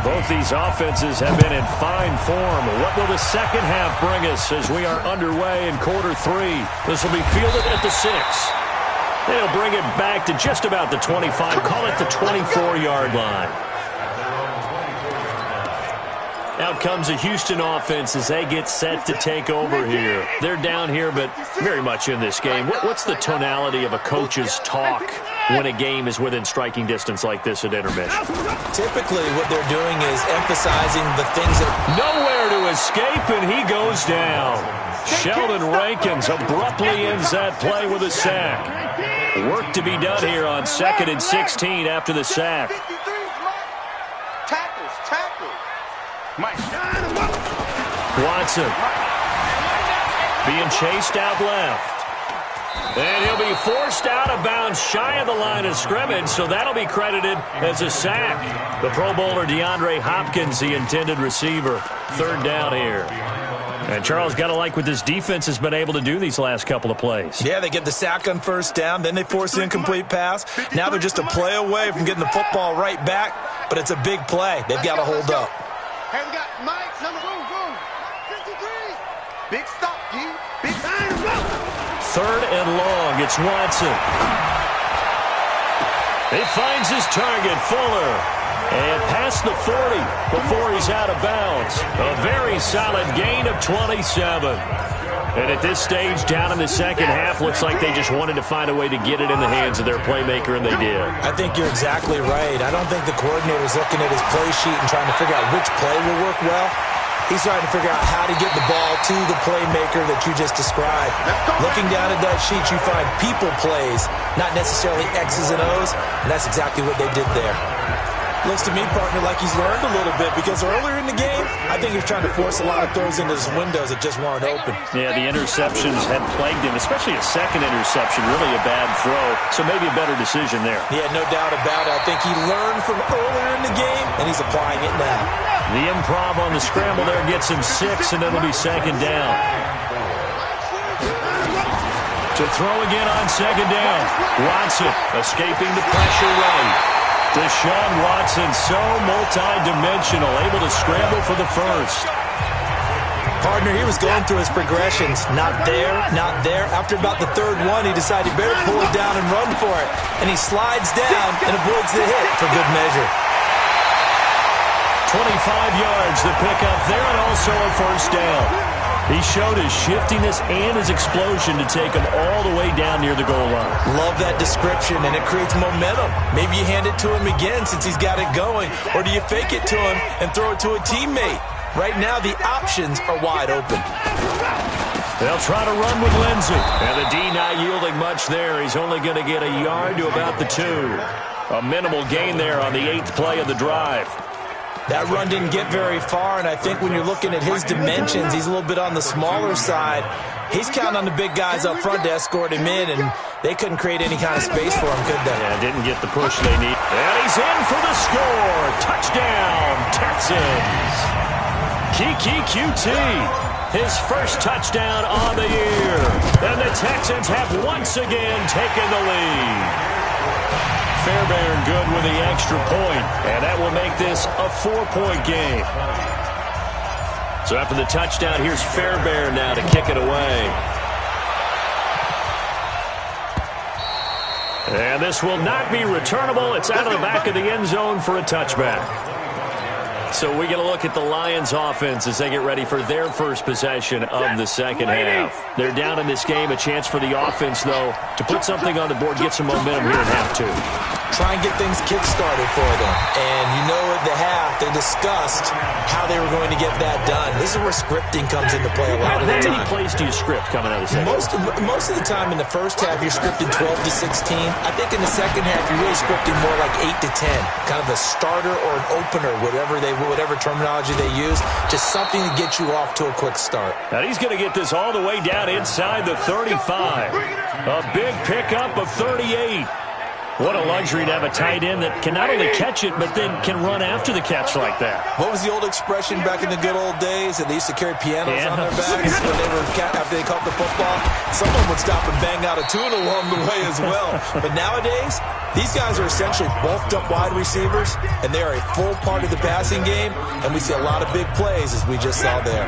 Both these offenses have been in fine form. What will the second half bring us as we are underway in quarter 3? This will be fielded at the 6. They'll bring it back to just about the 25. Call it the 24-yard line. Out comes the Houston offense as they get set to take over here. They're down here, but very much in this game. What's the tonality of a coach's talk when a game is within striking distance like this at intermission? Typically, what they're doing is emphasizing the things that... Nowhere to escape, and he goes down. Sheldon Rankins abruptly ends that play with a sack. Work to be done here on 2nd and 16 after the sack. Watson being chased out left. And he'll be forced out of bounds shy of the line of scrimmage, so that'll be credited as a sack. The Pro Bowler DeAndre Hopkins, the intended receiver. 3rd down here. And Charles, got to like what this defense has been able to do these last couple of plays. Yeah, they get the sack on 1st down, then they force the incomplete pass. Now they're just a play away from getting the football right back, but it's a big play. They've got to hold up. Hey, we got Mike, number 53. Big stop, D. Big time. 3rd and long. It's Watson. He finds his target, Fuller. And past the 40 before he's out of bounds. A very solid gain of 27. And at this stage, down in the second half, looks like they just wanted to find a way to get it in the hands of their playmaker, and they did. I think you're exactly right. I don't think the coordinator's looking at his play sheet and trying to figure out which play will work well. He's trying to figure out how to get the ball to the playmaker that you just described. Looking down at that sheet, you find people plays, not necessarily X's and O's, and that's exactly what they did there. Looks to me, partner, like he's learned a little bit, because earlier in the game, I think he was trying to force a lot of throws into his windows that just weren't open. Yeah, the interceptions had plagued him, especially a second interception, really a bad throw, so maybe a better decision there. Yeah, no doubt about it. I think he learned from earlier in the game, and he's applying it now. The improv on the scramble there gets him 6, and it'll be 2nd down. To throw again on 2nd down. Watson escaping the pressure right. Deshaun Watson, so multi-dimensional, able to scramble for the 1st. Partner, he was going through his progressions. Not there, not there. After about the 3rd one, he decided he better pull it down and run for it. And he slides down and avoids the hit for good measure. 25 yards, the pickup there, and also a 1st down. He showed his shiftiness and his explosion to take him all the way down near the goal line. Love that description, and it creates momentum. Maybe you hand it to him again since he's got it going, or do you fake it to him and throw it to a teammate? Right now, the options are wide open. They'll try to run with Lindsey, and the D not yielding much there. He's only going to get a yard to about the 2. A minimal gain there on the 8th play of the drive. That run didn't get very far, and I think when you're looking at his dimensions, he's a little bit on the smaller side. He's counting on the big guys up front to escort him in, and they couldn't create any kind of space for him, could they? Yeah, didn't get the push they need. And he's in for the score. Touchdown, Texans. Kiki QT, his 1st touchdown on the year. And the Texans have once again taken the lead. Fairbairn good with the extra point, and that will make this a 4-point game. So after the touchdown, here's Fairbairn now to kick it away. And this will not be returnable. It's out of the back of the end zone for a touchback. So we get a look at the Lions offense as they get ready for their 1st possession of the 2nd half. They're down in this game. A chance for the offense, though, to put something on the board, get some momentum here in half 2. Try and get things kick-started for them. And you know at the half, they discussed how they were going to get that done. This is where scripting comes into play a lot of the time. How many plays do you script coming out of the second? Most of the time in the 1st half, you're scripting 12 to 16. I think in the 2nd half, you're really scripting more like 8 to 10. Kind of a starter or an opener, whatever terminology they use. Just something to get you off to a quick start. Now he's going to get this all the way down inside the 35. A big pickup of 38. What a luxury to have a tight end that can not only catch it, but then can run after the catch like that. What was the old expression back in the good old days that they used to carry pianos on their backs when they were after they caught the football? Someone would stop and bang out a tune along the way as well. But nowadays, these guys are essentially bulked up wide receivers, and they are a full part of the passing game, and we see a lot of big plays as we just saw there.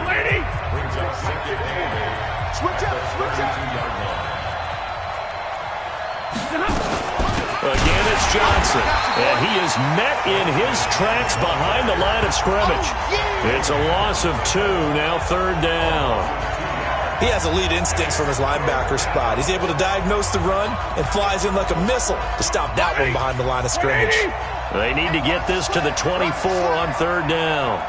Again, it's Johnson, and he is met in his tracks behind the line of scrimmage. It's a loss of 2, now 3rd down. He has elite instincts from his linebacker spot. He's able to diagnose the run and flies in like a missile to stop that one behind the line of scrimmage. They need to get this to the 24 on 3rd down.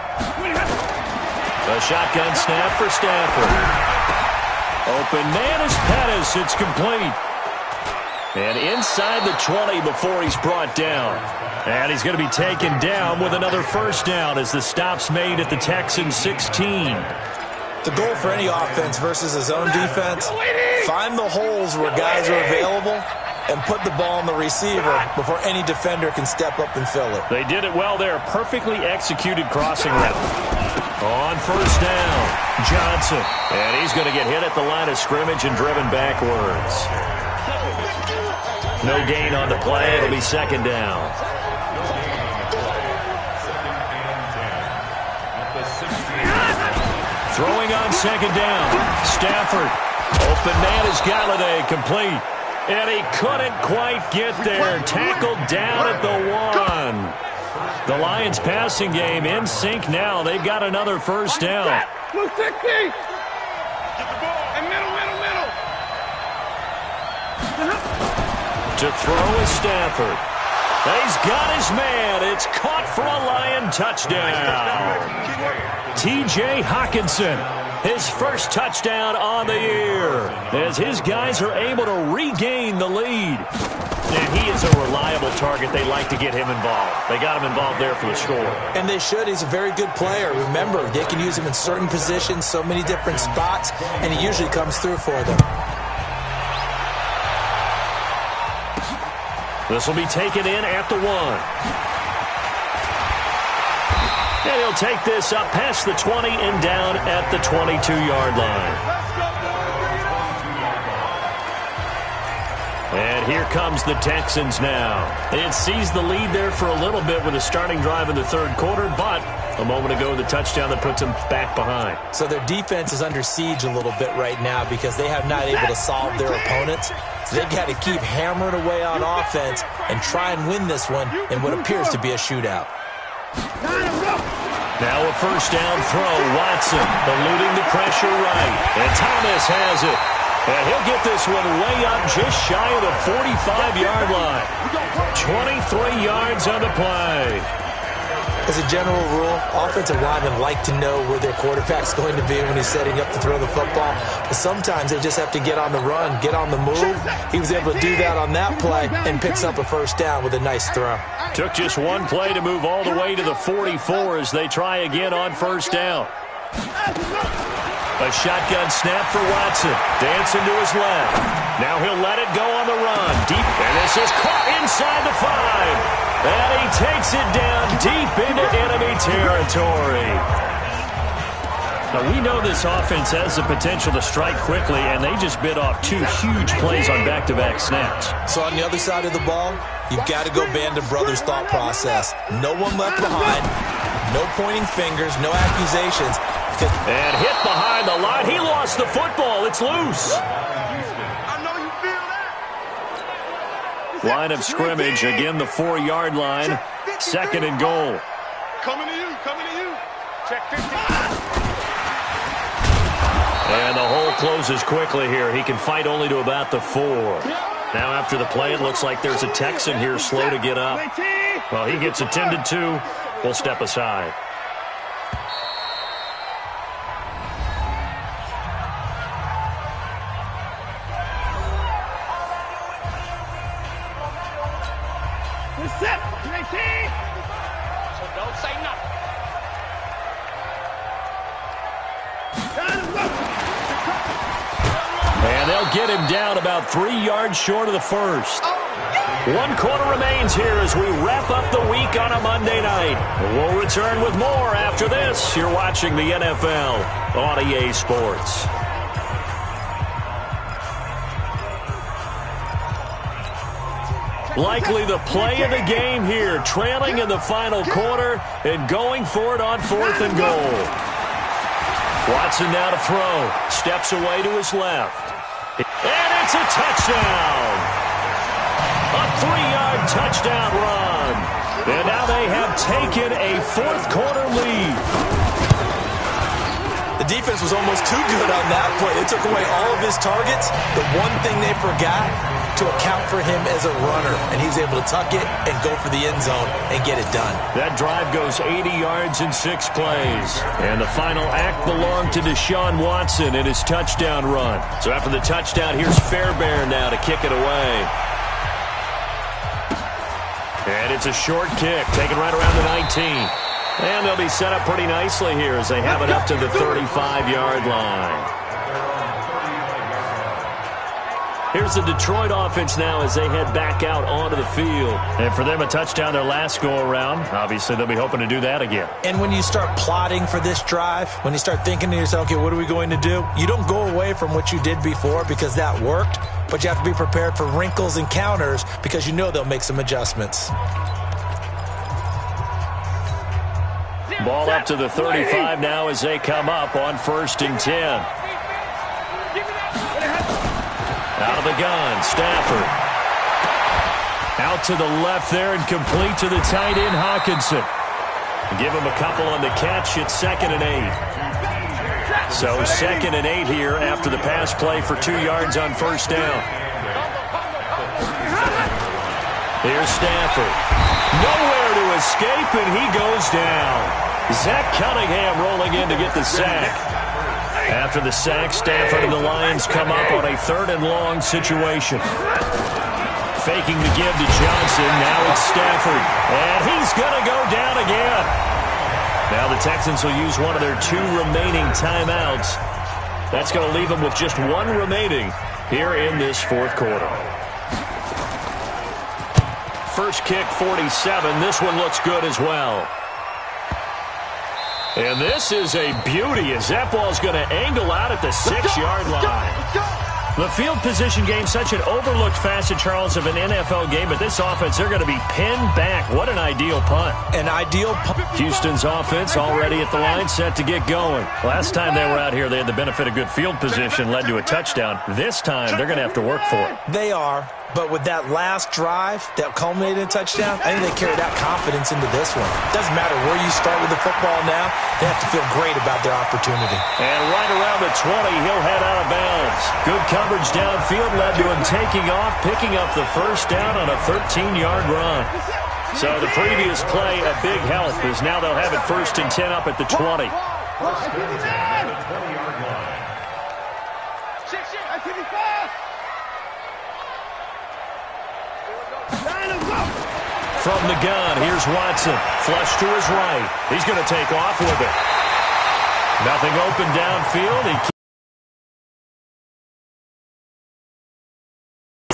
A shotgun snap for Stafford. Open man is Pettis. It's complete. And inside the 20 before he's brought down. And he's going to be taken down with another 1st down as the stop's made at the Texans 16. The goal for any offense versus his own defense, find the holes where guys are available and put the ball on the receiver before any defender can step up and fill it. They did it well there. Perfectly executed crossing route. On 1st down, Johnson. And he's going to get hit at the line of scrimmage and driven backwards. No gain on the play. It'll be 2nd down. Throwing on 2nd down. Stafford. Open man is Galladay. Complete. And he couldn't quite get there. Tackled down at the 1. The Lions passing game in sync now. They've got another 1st down. Blue 60. Get the ball. And middle. To throw is Stafford. He's got his man. It's caught for a Lion touchdown. T.J. Hockenson, his 1st touchdown on the year, as his guys are able to regain the lead. And he is a reliable target. They like to get him involved. They got him involved there for the score. And they should. He's a very good player. Remember, they can use him in certain positions, so many different spots, and he usually comes through for them. This will be taken in at the 1. And he'll take this up past the 20 and down at the 22-yard line. And here comes the Texans now. It sees the lead there for a little bit with a starting drive in the 3rd quarter, but a moment ago, the touchdown that puts them back behind. So their defense is under siege a little bit right now because they have not able to solve their opponents. So they've got to keep hammering away on offense and try and win this one in what appears to be a shootout. Now a 1st down throw. Watson eluding the pressure right. And Thomas has it. And he'll get this one way up just shy of the 45-yard line. 23 yards on the play. As a general rule, offensive linemen like to know where their quarterback's going to be when he's setting up to throw the football. But sometimes they just have to get on the run, get on the move. He was able to do that on that play and picks up a 1st down with a nice throw. Took just one play to move all the way to the 44 as they try again on 1st down. A shotgun snap for Watson. Dancing to his left. Now he'll let it go on the run. Deep. And this is caught inside the 5. And he takes it down deep into enemy territory. Now, we know this offense has the potential to strike quickly, and they just bit off 2 huge plays on back-to-back snaps. So on the other side of the ball, you've got to go Band of Brothers thought process. No one left behind. No pointing fingers. No accusations. And hit behind the line. He lost the football. It's loose. Line of scrimmage, again the 4-yard line. 2nd and goal. Coming to you. Check 15. And the hole closes quickly here. He can fight only to about the 4. Now after the play, it looks like there's a Texan here slow to get up. Well, he gets attended to. We'll step aside. Set. 19. So don't say nothing. And they'll get him down about 3 yards short of the 1st. 1 quarter remains here as we wrap up the week on a Monday night. We'll return with more after this. You're watching the NFL on EA Sports. Likely the play of the game here, trailing in the final quarter and going for it on 4th and goal. Watson now to throw. Steps away to his left. And it's a touchdown. A 3-yard touchdown run. And now they have taken a fourth-quarter lead. The defense was almost too good on that play. They took away all of his targets. The one thing they forgot, to account for him as a runner. And he's able to tuck it and go for the end zone and get it done. That drive goes 80 yards in 6 plays. And the final act belonged to Deshaun Watson in his touchdown run. So after the touchdown, here's Fairbairn now to kick it away. And it's a short kick, taken right around the 19. And they'll be set up pretty nicely here as they have it up to the 35-yard line. Here's the Detroit offense now as they head back out onto the field. And for them, a touchdown their last go-around. Obviously, they'll be hoping to do that again. And when you start plotting for this drive, when you start thinking to yourself, okay, what are we going to do? You don't go away from what you did before because that worked, but you have to be prepared for wrinkles and counters because you know they'll make some adjustments. Ball up to the 35 now as they come up on 1st and 10. Out of the gun, Stafford. Out to the left there and complete to the tight end, Hawkinson. Give him a couple on the catch. It's 2nd and 8. So 2nd and 8 here after the pass play for 2 yards on 1st down. Here's Stafford. Nowhere to escape, and he goes down. Zach Cunningham rolling in to get the sack. After the sack, Stafford and the Lions come up on a 3rd and long situation. Faking the give to Johnson. Now it's Stafford. And he's going to go down again. Now the Texans will use one of their 2 remaining timeouts. That's going to leave them with just 1 remaining here in this 4th quarter. First kick, 47. This one looks good as well. And this is a beauty as that ball's going to angle out at the 6-yard line. The field position game, such an overlooked facet, Charles, of an NFL game, but this offense, they're going to be pinned back. What an ideal punt. An ideal punt. Houston's offense already at the line, set to get going. Last time they were out here, they had the benefit of good field position, led to a touchdown. This time, they're going to have to work for it. They are. But with that last drive that culminated in a touchdown, I think they carried that confidence into this one. Doesn't matter where you start with the football now. They have to feel great about their opportunity. And right around the 20, he'll head out of bounds. Good coverage downfield led to him taking off, picking up the 1st down on a 13-yard run. So the previous play, a big help, as now they'll have it 1st and 10 up at the 20. From the gun, here's Watson. Flush to his right. He's going to take off with it. Nothing open downfield.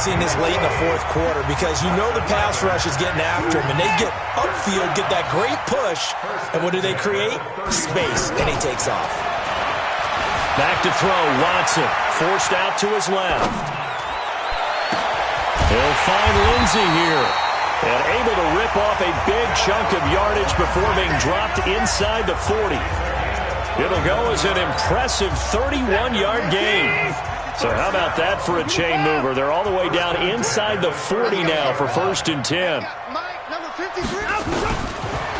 Seeing this late in the 4th quarter because you know the pass rush is getting after him, and they get upfield, get that great push, and what do they create? Space, and he takes off. Back to throw, Watson. Forced out to his left. He'll find Lindsey here. And able to rip off a big chunk of yardage before being dropped inside the 40. It'll go as an impressive 31-yard gain. So how about that for a chain mover? They're all the way down inside the 40 now for 1st and 10.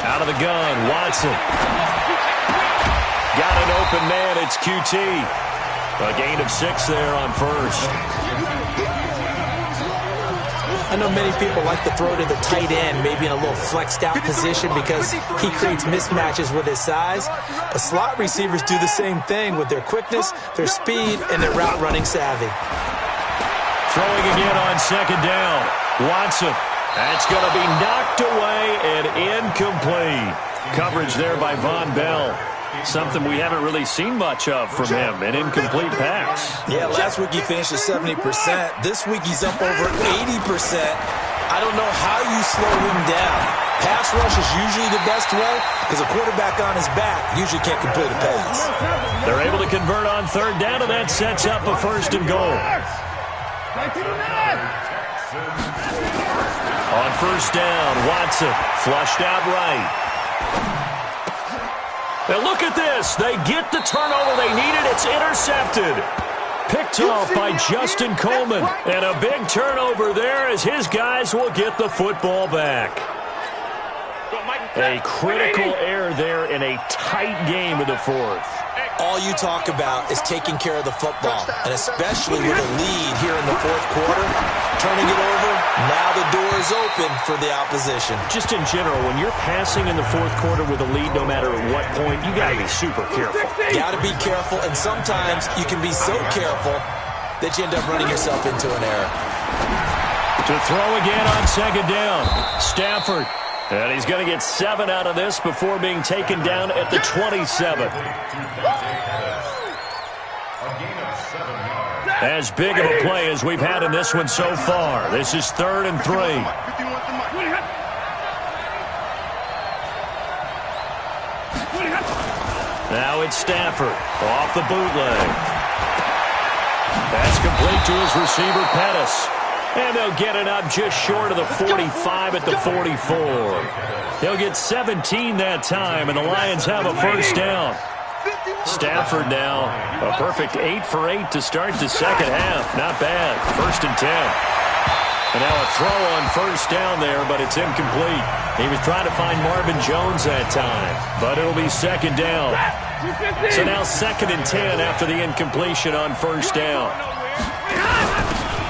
Out of the gun, Watson. Got an open man, it's QT. A gain of 6 there on 1st. I know many people like to throw to the tight end, maybe in a little flexed out position because he creates mismatches with his size. But slot receivers do the same thing with their quickness, their speed, and their route running savvy. Throwing again on 2nd down. Watson. That's going to be knocked away and incomplete. Coverage there by Von Bell. Something we haven't really seen much of from him, an incomplete pass. Yeah, last week he finished at 70%. This week he's up over 80%. I don't know how you slow him down. Pass rush is usually the best way because a quarterback on his back usually can't complete a pass. They're able to convert on 3rd down, and that sets up a 1st and goal. On 1st down, Watson flushed out right. And look at this. They get the turnover they needed. It's intercepted. Picked off by Justin Coleman. And a big turnover there as his guys will get the football back. A critical error there in a tight game in the fourth. All you talk about is taking care of the football, and especially with a lead here in the fourth quarter. Turning it over, now the door is open for the opposition. Just in general, when you're passing in the fourth quarter with a lead, no matter at what point, you got to be super careful. Got to be careful, and sometimes you can be so careful that you end up running yourself into an error. To throw again on second down, Stafford. And he's going to get 7 out of this before being taken down at the 27. As big of a play as we've had in this one so far. This is 3rd and 3. Now it's Stafford off the bootleg. That's complete to his receiver, Pettis. And they'll get it up just short of the 45 at the 44. They'll get 17 that time, and the Lions have a first down. Stafford now, a perfect 8 for 8 to start the second half. Not bad. 1st and 10. And now a throw on first down there, but it's incomplete. He was trying to find Marvin Jones that time, but it'll be 2nd down. So now 2nd and 10 after the incompletion on first down.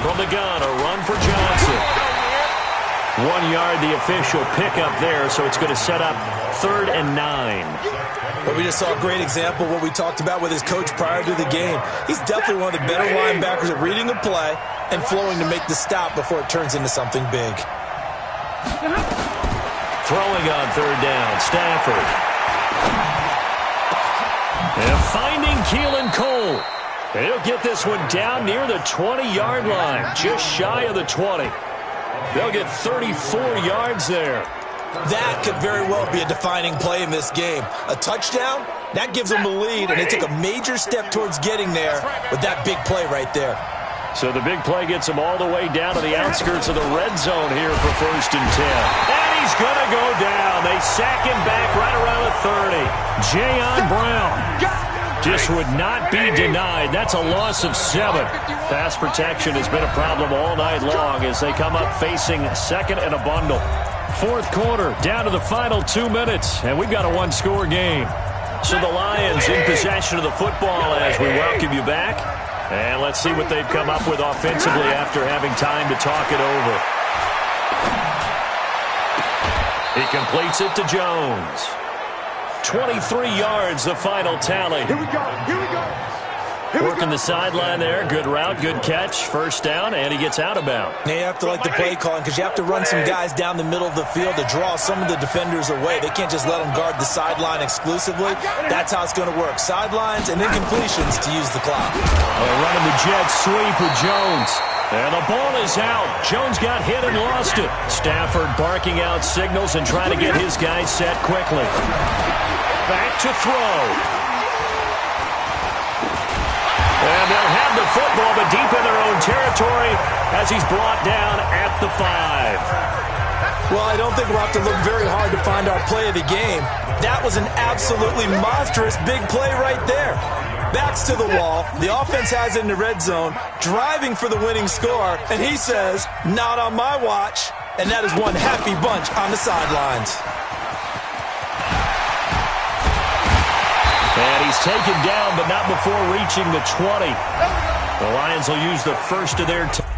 From the gun, a run for Johnson. 1 yard, the official pickup there, so it's going to set up 3rd and 9. But we just saw a great example of what we talked about with his coach prior to the game. He's definitely one of the better linebackers at reading a play and flowing to make the stop before it turns into something big. Throwing on 3rd down, Stafford. And finding Keelan Cole. He'll get this one down near the 20-yard line, just shy of the 20. They'll get 34 yards there. That could very well be a defining play in this game. A touchdown, that gives them the lead, and they took a major step towards getting there with that big play right there. So the big play gets them all the way down to the outskirts of the red zone here for 1st and 10. And he's going to go down. They sack him back right around the 30. Jayon Brown just would not be denied. That's a loss of 7. Pass protection has been a problem all night long as they come up facing 2nd and a bundle. 4th quarter, down to the final 2 minutes, and we've got a 1-score game. So the Lions in possession of the football as we welcome you back. And let's see what they've come up with offensively after having time to talk it over. He completes it to Jones. 23 yards, the final tally. Here we go. Here we go. Working the sideline there. Good route, good catch. First down, and he gets out of bounds. Now you have to like the play calling because you have to run some guys down the middle of the field to draw some of the defenders away. They can't just let them guard the sideline exclusively. That's how it's going to work. Sidelines and incompletions to use the clock. Running the jet sweep with Jones. And the ball is out. Jones got hit and lost it. Stafford barking out signals and trying to get his guys set quickly. Back to throw. And they'll have the football, but deep in their own territory as he's brought down at the 5. Well, I don't think we'll have to look very hard to find our play of the game. That was an absolutely monstrous big play right there. Backs to the wall. The offense has it in the red zone, driving for the winning score, and he says, not on my watch. And that is one happy bunch on the sidelines. And he's taken down, but not before reaching the 20. The Lions will use the first of their time.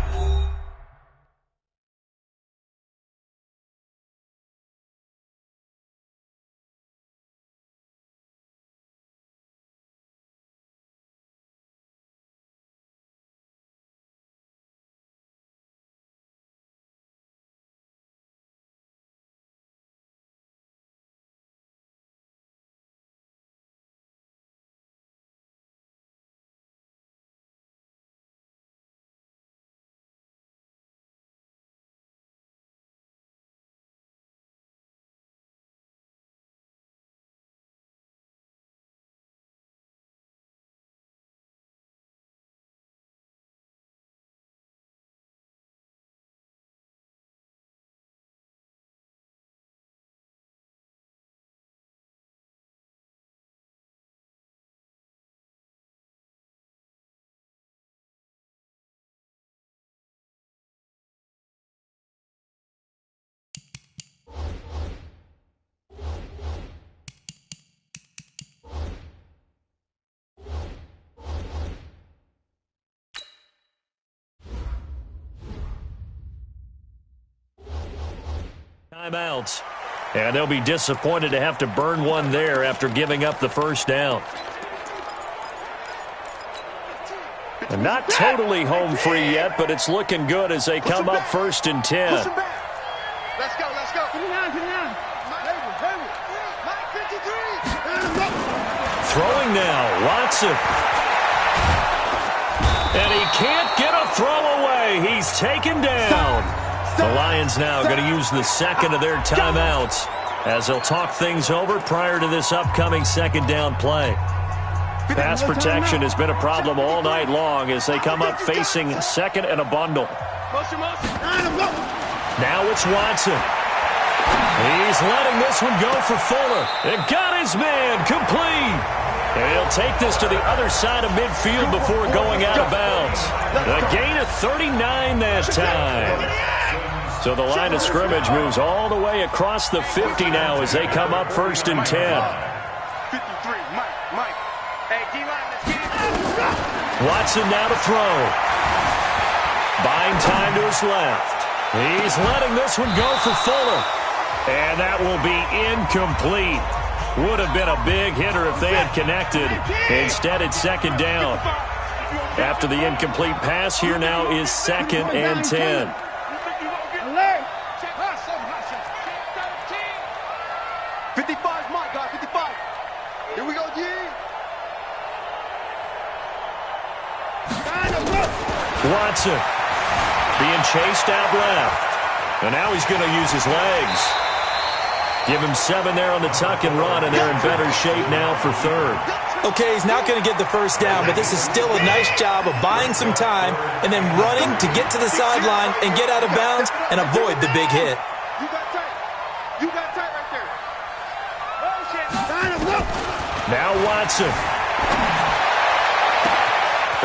timeouts. And they'll be disappointed to have to burn one there after giving up the first down. And not totally home free yet, but it's looking good as they come up 1st and 10. Let's go, let's go. Put it down. Throwing now, Watson. And he can't get a throw away. He's taken down. The Lions now going to use the second of their timeouts as they'll talk things over prior to this upcoming second down play. Pass protection has been a problem all night long as they come up facing second and a bundle. Now it's Watson. He's letting this one go for Fuller. It got his man complete. And he'll take this to the other side of midfield before going out of bounds. A gain of 39 that time. So the line of scrimmage moves all the way across the 50 now as they come up 1st and 10. 53, Mike. Hey, D-line, let's get it. Watson now to throw. Buying time to his left. He's letting this one go for Fuller. And that will be incomplete. Would have been a big hitter if they had connected. Instead, it's second down. After the incomplete pass, here now is 2nd and 10. 55, Mike, guys, 55. Here we go, G. Watson being chased out left. And now he's going to use his legs. Give him 7 there on the tuck and run, and they're in better shape now for 3rd. Okay, he's not going to get the first down, but this is still a nice job of buying some time and then running to get to the sideline and get out of bounds and avoid the big hit. You got tight right there. Now Watson.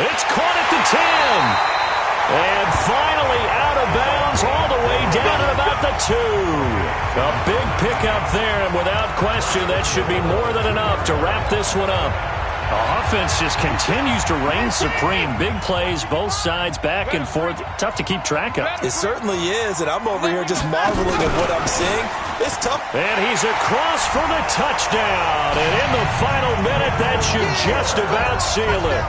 It's caught at the 10. And finally out of bounds all the way down at about the 2. A big pickup there, and without question, that should be more than enough to wrap this one up. The offense just continues to reign supreme. Big plays, both sides, back and forth. Tough to keep track of. It certainly is, and I'm over here just marveling at what I'm seeing. It's tough. And he's across for the touchdown. And in the final minute, that should just about seal it.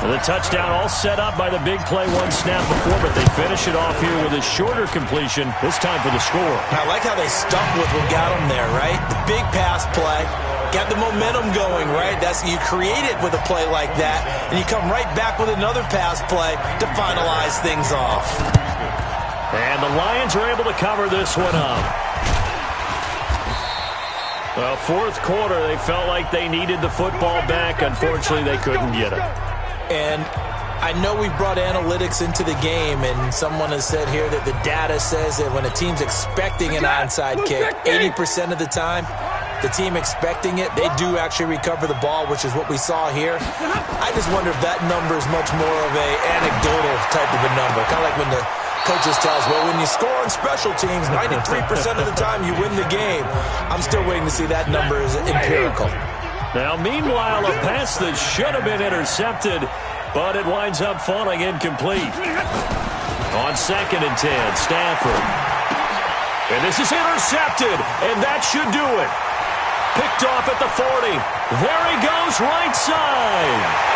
The touchdown all set up by the big play one snap before, but they finish it off here with a shorter completion, this time for the score. I like how they stuck with what got them there, right? The big pass play, got the momentum going, right? That's you create it with a play like that, and you come right back with another pass play to finalize things off. And the Lions are able to cover this one up. Well, 4th quarter, they felt like they needed the football back. Unfortunately, they couldn't get it. And I know we've brought analytics into the game, and someone has said here that the data says that when a team's expecting an onside kick, 80% of the time, the team expecting it, they do actually recover the ball, which is what we saw here. I just wonder if that number is much more of a anecdotal type of a number, kind of like when the coaches tell us, well, when you score on special teams, 93% of the time you win the game. I'm still waiting to see that number is empirical. Now, meanwhile, a pass that should have been intercepted, but it winds up falling incomplete. On 2nd and 10, Stafford. And this is intercepted, and that should do it. Picked off at the 40. There he goes, right side.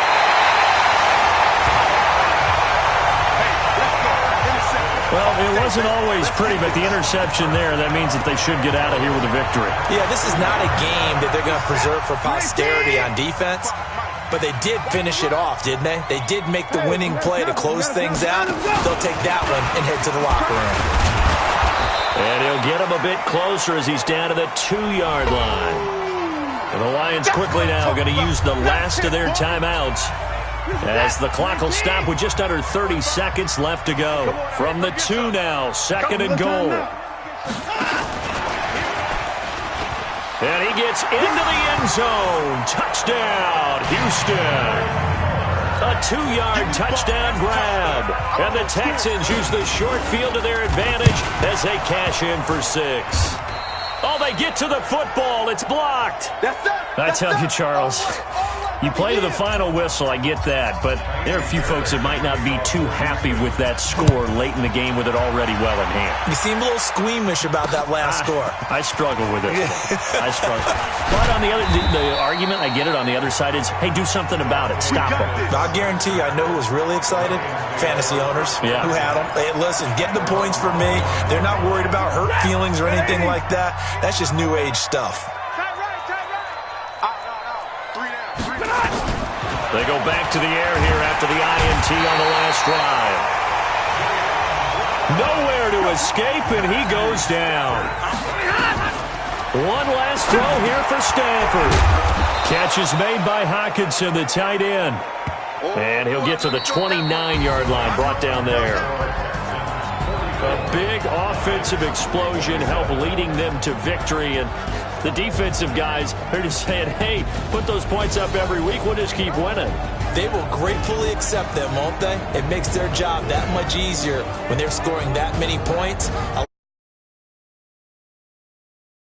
Well, it wasn't always pretty, but the interception there, that means that they should get out of here with a victory. Yeah, this is not a game that they're going to preserve for posterity on defense, but they did finish it off, didn't they? They did make the winning play to close things out. They'll take that one and head to the locker room. And he'll get him a bit closer as he's down to the 2-yard line. And the Lions quickly now going to use the last of their timeouts, as the clock will stop with just under 30 seconds left to go. From the 2 now, 2nd and goal. And he gets into the end zone. Touchdown, Houston. A 2-yard touchdown grab. And the Texans use the short field to their advantage as they cash in for 6. Oh, they get to the football. It's blocked. I tell you, Charles, You play to the final whistle, I get that, but there are a few folks that might not be too happy with that score late in the game with it already well in hand. You seem a little squeamish about that last score. I struggle with it. I struggle. But on the other, the argument, I get it, on the other side is, hey, do something about it. Stop them. I'll guarantee you, I know who was really excited. Fantasy owners who had them. Hey, listen, get the points for me. They're not worried about hurt feelings or anything like that. That's just new age stuff. They go back to the air here after the INT on the last drive. Nowhere to escape, and he goes down. One last throw here for Stanford. Catch is made by Hawkinson, the tight end. And he'll get to the 29-yard line, brought down there. A big offensive explosion helped leading them to victory, and the defensive guys are just saying, hey, put those points up every week, we'll just keep winning. They will gratefully accept them, won't they? It makes their job that much easier when they're scoring that many points.